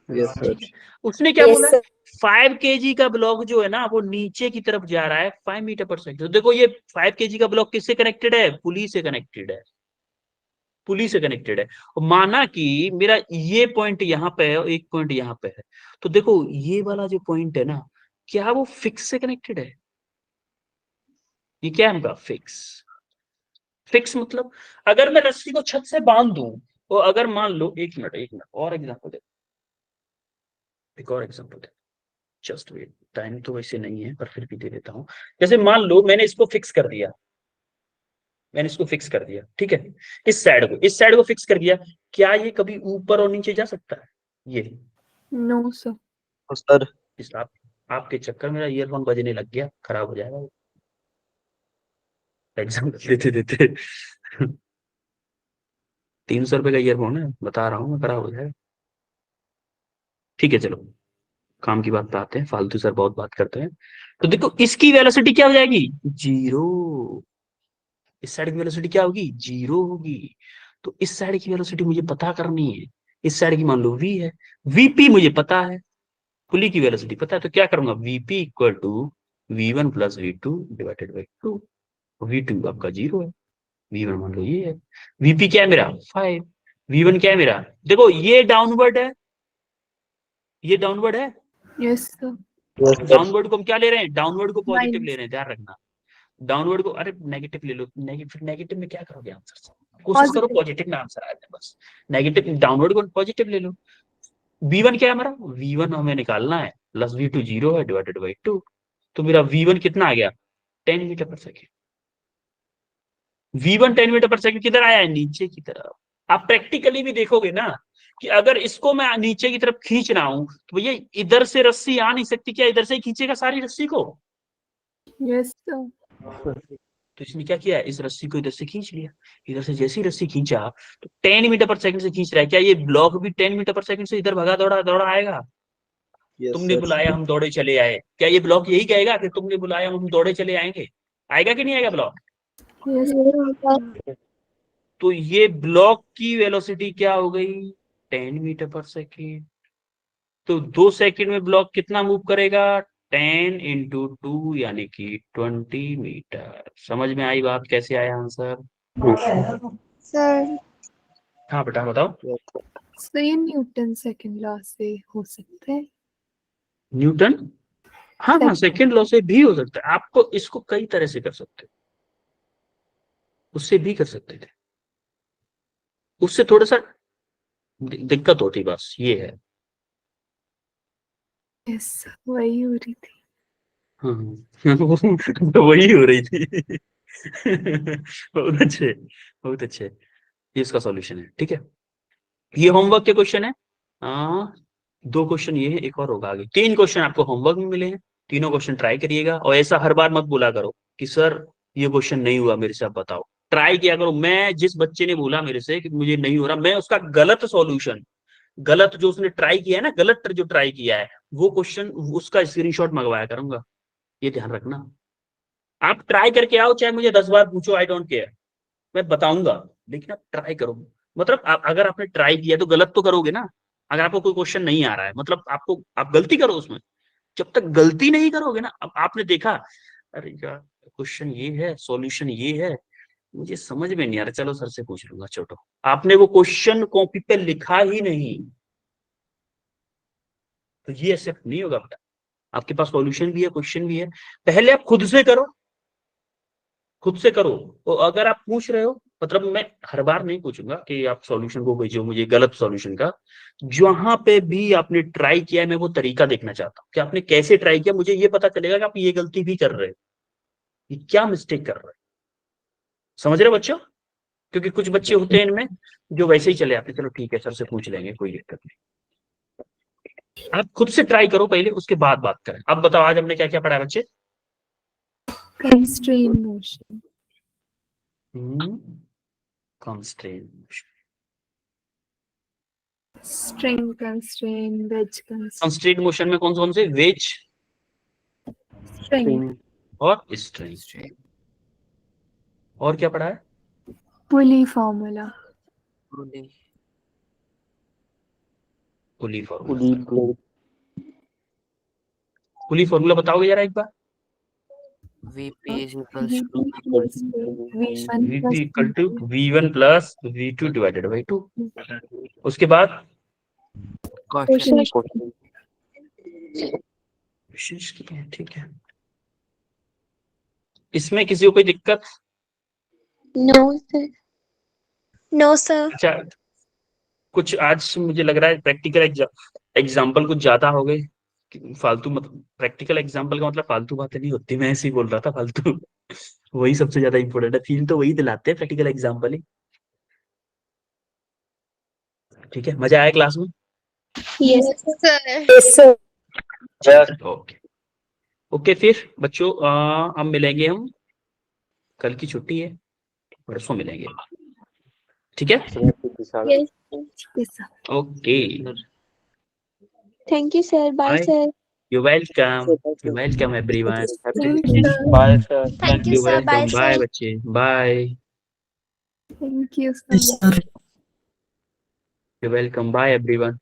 Yes, sir. उसने क्या Yes, बोला है, 5 केजी का ब्लॉक जो है ना वो नीचे की तरफ जा रहा है 5 मीटर पर सेकंड। तो देखो ये 5 केजी का ब्लॉक किससे कनेक्टेड है, पुली से कनेक्टेड है, पुली से कनेक्टेड है। और माना कि मेरा ये पॉइंट यहाँ पे है और एक पॉइंट यहाँ पे है, तो देखो ये वाला जो पॉइंट है ना, क्या वो फिक्स से कनेक्टेड है? ये क्या है उनका फिक्स? फिक्स मतलब अगर मैं रस्सी को छत से बांध दूं, तो अगर मान लो, एक मिनट और एग्जांपल दे, एक और एग्जांपल दे, जस्ट वेट, टाइम तो वैसे नहीं है पर फिर भी दे देता हूं। जैसे मान लो मैंने इसको फिक्स कर दिया, मैंने इसको फिक्स कर दिया, ठीक है, इस साइड को फिक्स कर दिया, क्या ये कभी ऊपर और नीचे जा सकता है? ये नो सर। No, sir. इस आपके चक्कर मेरा ईयरफोन बजने लग गया, खराब हो जाएगा एग्जाम्पल देते देते। 300 रुपए का ईयरफोन है, बता रहा हूँ मैं, खराब हो जाएगा। ठीक है चलो, काम की बात पे आते हैं, फालतू सर बहुत बात करते हैं। तो देखो इसकी वेलोसिटी क्या हो जाएगी, 0। इस साइड की वेलोसिटी क्या होगी, 0 होगी। तो इस साइड की वेलोसिटी मुझे पता करनी है, इस साइड की मान लो v है, vp मुझे पता है, पुली की वेलोसिटी पता है, तो क्या करूंगा, vp equal to v1 plus v2 divided by 2। v2 आपका 0 है, v1 मान लो ये है, vp क्या है मेरा 5, v1 क्या है मेरा, देखो ये डाउनवर्ड है, ये डाउनवर्ड है, yes sir. Yes, sir. Downward को हम क्या ले रहे हैं, डाउनवर्ड को पॉजिटिव ले माइनस। रहे हैं, ध्यान रखना। डाउनवर्ड को, अरे नेगेटिव ले लो, नेगेटिव नेगेटिव में क्या करोगे आंसर से, कोशिश करो पॉजिटिव। पॉजिटिव में आंसर आ जाए बस। नेगेटिव डाउनवर्ड को पॉजिटिव ले लो। v1 क्या है हमारा, v1 हमें निकालना है, प्लस v2 0 है डिवाइडेड बाई 2। तो मेरा v1 कितना आ गया, 10 metre per second. v1 10 metre per second किधर आया है, नीचे की तरफ। आप प्रैक्टिकली भी देखोगे ना कि अगर इसको मैं नीचे की तरफ खींच रहा हूं तो भैया इधर से रस्सी आ नहीं सकती, क्या इधर से ही खींचेगा सारी रस्सी को? Yes sir. तो इसने क्या किया, इस रस्सी को इधर से खींच लिया, इधर से जैसी रस्सी खींचा तो 10 मीटर पर सेकंड से खींच रहा है, क्या ये ब्लॉक भी 10 मीटर पर सेकंड से इधर भगा दौड़ा दौड़ा आएगा? Yes, तुमने sir. बुलाया हम दौड़े चले आए, क्या ये ब्लॉक यही कहेगा कि तुमने बुलाया हम दौड़े चले आएंगे? आएगा कि नहीं आएगा ब्लॉक? यस। तो ये ब्लॉक की वेलोसिटी क्या हो गई, 10 मीटर पर सेकेंड। तो 2 सेकंड में ब्लॉक कितना मूव करेगा, 10 इंटू 2 यानी कि 20 मीटर। समझ में आई बात, कैसे आया आंसर? सर हाँ बेटा बताओ। Yes, sir. सर ये न्यूटन सेकंड लॉ से हो सकता है। न्यूटन, हाँ हाँ, सेकंड लॉ से भी हो सकता है। आपको इसको कई तरह से कर सकते हो, उससे भी कर सकते थे, उससे थोड़ा सा दिक्कत होती, बस ये है। यस वही हो रही थी। हाँ तो वही हो रही थी। बहुत अच्छे, बहुत अच्छे। ये इसका सॉल्यूशन है, ठीक है। ये होमवर्क के क्वेश्चन है, हाँ 2 क्वेश्चन ये है, एक और होगा आगे। 3 क्वेश्चन आपको होमवर्क में मिले हैं, तीनों क्वेश्चन ट्राई करिएगा। और ऐसा हर बार मत बोला करो कि सर ये क्वेश्चन नहीं हुआ मेरे से, आप बताओ। ट्राई किया करो। मैं जिस बच्चे ने बोला मेरे से कि मुझे नहीं हो रहा, मैं उसका गलत सॉल्यूशन, गलत जो उसने ट्राई किया है ना, गलत जो ट्राई किया है वो क्वेश्चन, उसका स्क्रीनशॉट मंगवाया करूंगा, ये ध्यान रखना। आप ट्राई करके आओ, चाहे मुझे 10 बार पूछो, आई डोंट केयर, मैं बताऊंगा, लेकिन आप ट्राई करो। मतलब अगर आपने ट्राई किया तो गलत तो करोगे ना। अगर आपको कोई क्वेश्चन नहीं आ रहा है मतलब आपको, आप गलती करो उसमें। जब तक गलती नहीं करोगे ना, अब आपने देखा अरे यार क्वेश्चन ये है, सॉल्यूशन ये है, मुझे समझ में नहीं आ रहा, चलो सर से पूछ लूंगा, छोटो, आपने वो क्वेश्चन कॉपी पे लिखा ही नहीं, तो ये एक्सेप्ट नहीं होगा बेटा। आपके पास सॉल्यूशन भी है, क्वेश्चन भी है, पहले आप खुद से करो, खुद से करो। तो अगर आप पूछ रहे हो मतलब मैं हर बार नहीं पूछूंगा कि आप सॉल्यूशन को भेजो मुझे गलत सॉल्यूशन का। जहां पे भी आपने ट्राई किया है मैं वो तरीका देखना चाहता हूँ कि आपने कैसे ट्राई किया, मुझे ये पता चलेगा कि आप ये गलती भी कर रहे हो, ये क्या मिस्टेक कर रहे हो। समझ रहे हो बच्चों? क्योंकि कुछ बच्चे होते हैं इनमें जो वैसे ही चले आते हैं, चलो ठीक है सर से पूछ लेंगे, कोई दिक्कत नहीं। आप खुद से ट्राई करो पहले, उसके बाद बात करें। अब बताओ आज हमने क्या क्या पढ़ा है बच्चे? constrained motion, constraint, string constraint, wedge constraint, constraint motion में कौन से? वेज string, और स्ट्रिंग। और क्या पढ़ा है? pulley formula, pulley formula. Pulley blade, pulley formula बताओगे जरा एक बार? VP is equals to V1 VP equal to V1 plus V2 divided by 2। उसके बाद quotient. विशेष की है, ठीक है। इसमें किसी को कोई दिक्कत? No, sir. No, sir. अच्छा, कुछ आज मुझे लग रहा है प्रैक्टिकल एग्जाम्पल कुछ ज्यादा हो गए। फालतू मतलब प्रैक्टिकल एग्जाम्पल का मतलब फालतू बातें नहीं होती, मैं ऐसे ही बोल रहा था फालतू। वही सबसे ज्यादा इंपॉर्टेंट है, फील तो वही दिलाते हैं प्रैक्टिकल एग्जाम्पल ही। ठीक है, मजा आया क्लास में? Yes, sir. ओके ओके, फिर बच्चों अब मिलेंगे हम, कल की छुट्टी है, परसों मिलेंगे, ठीक है? Yes. yes, sir. Okay, Thank you, sir. Bye, Bye. sir. You welcome everyone. Bye sir, Thank you, you sir. Bye, welcome, bye sir. बच्चे, bye. Thank you, sir. You welcome, bye everyone.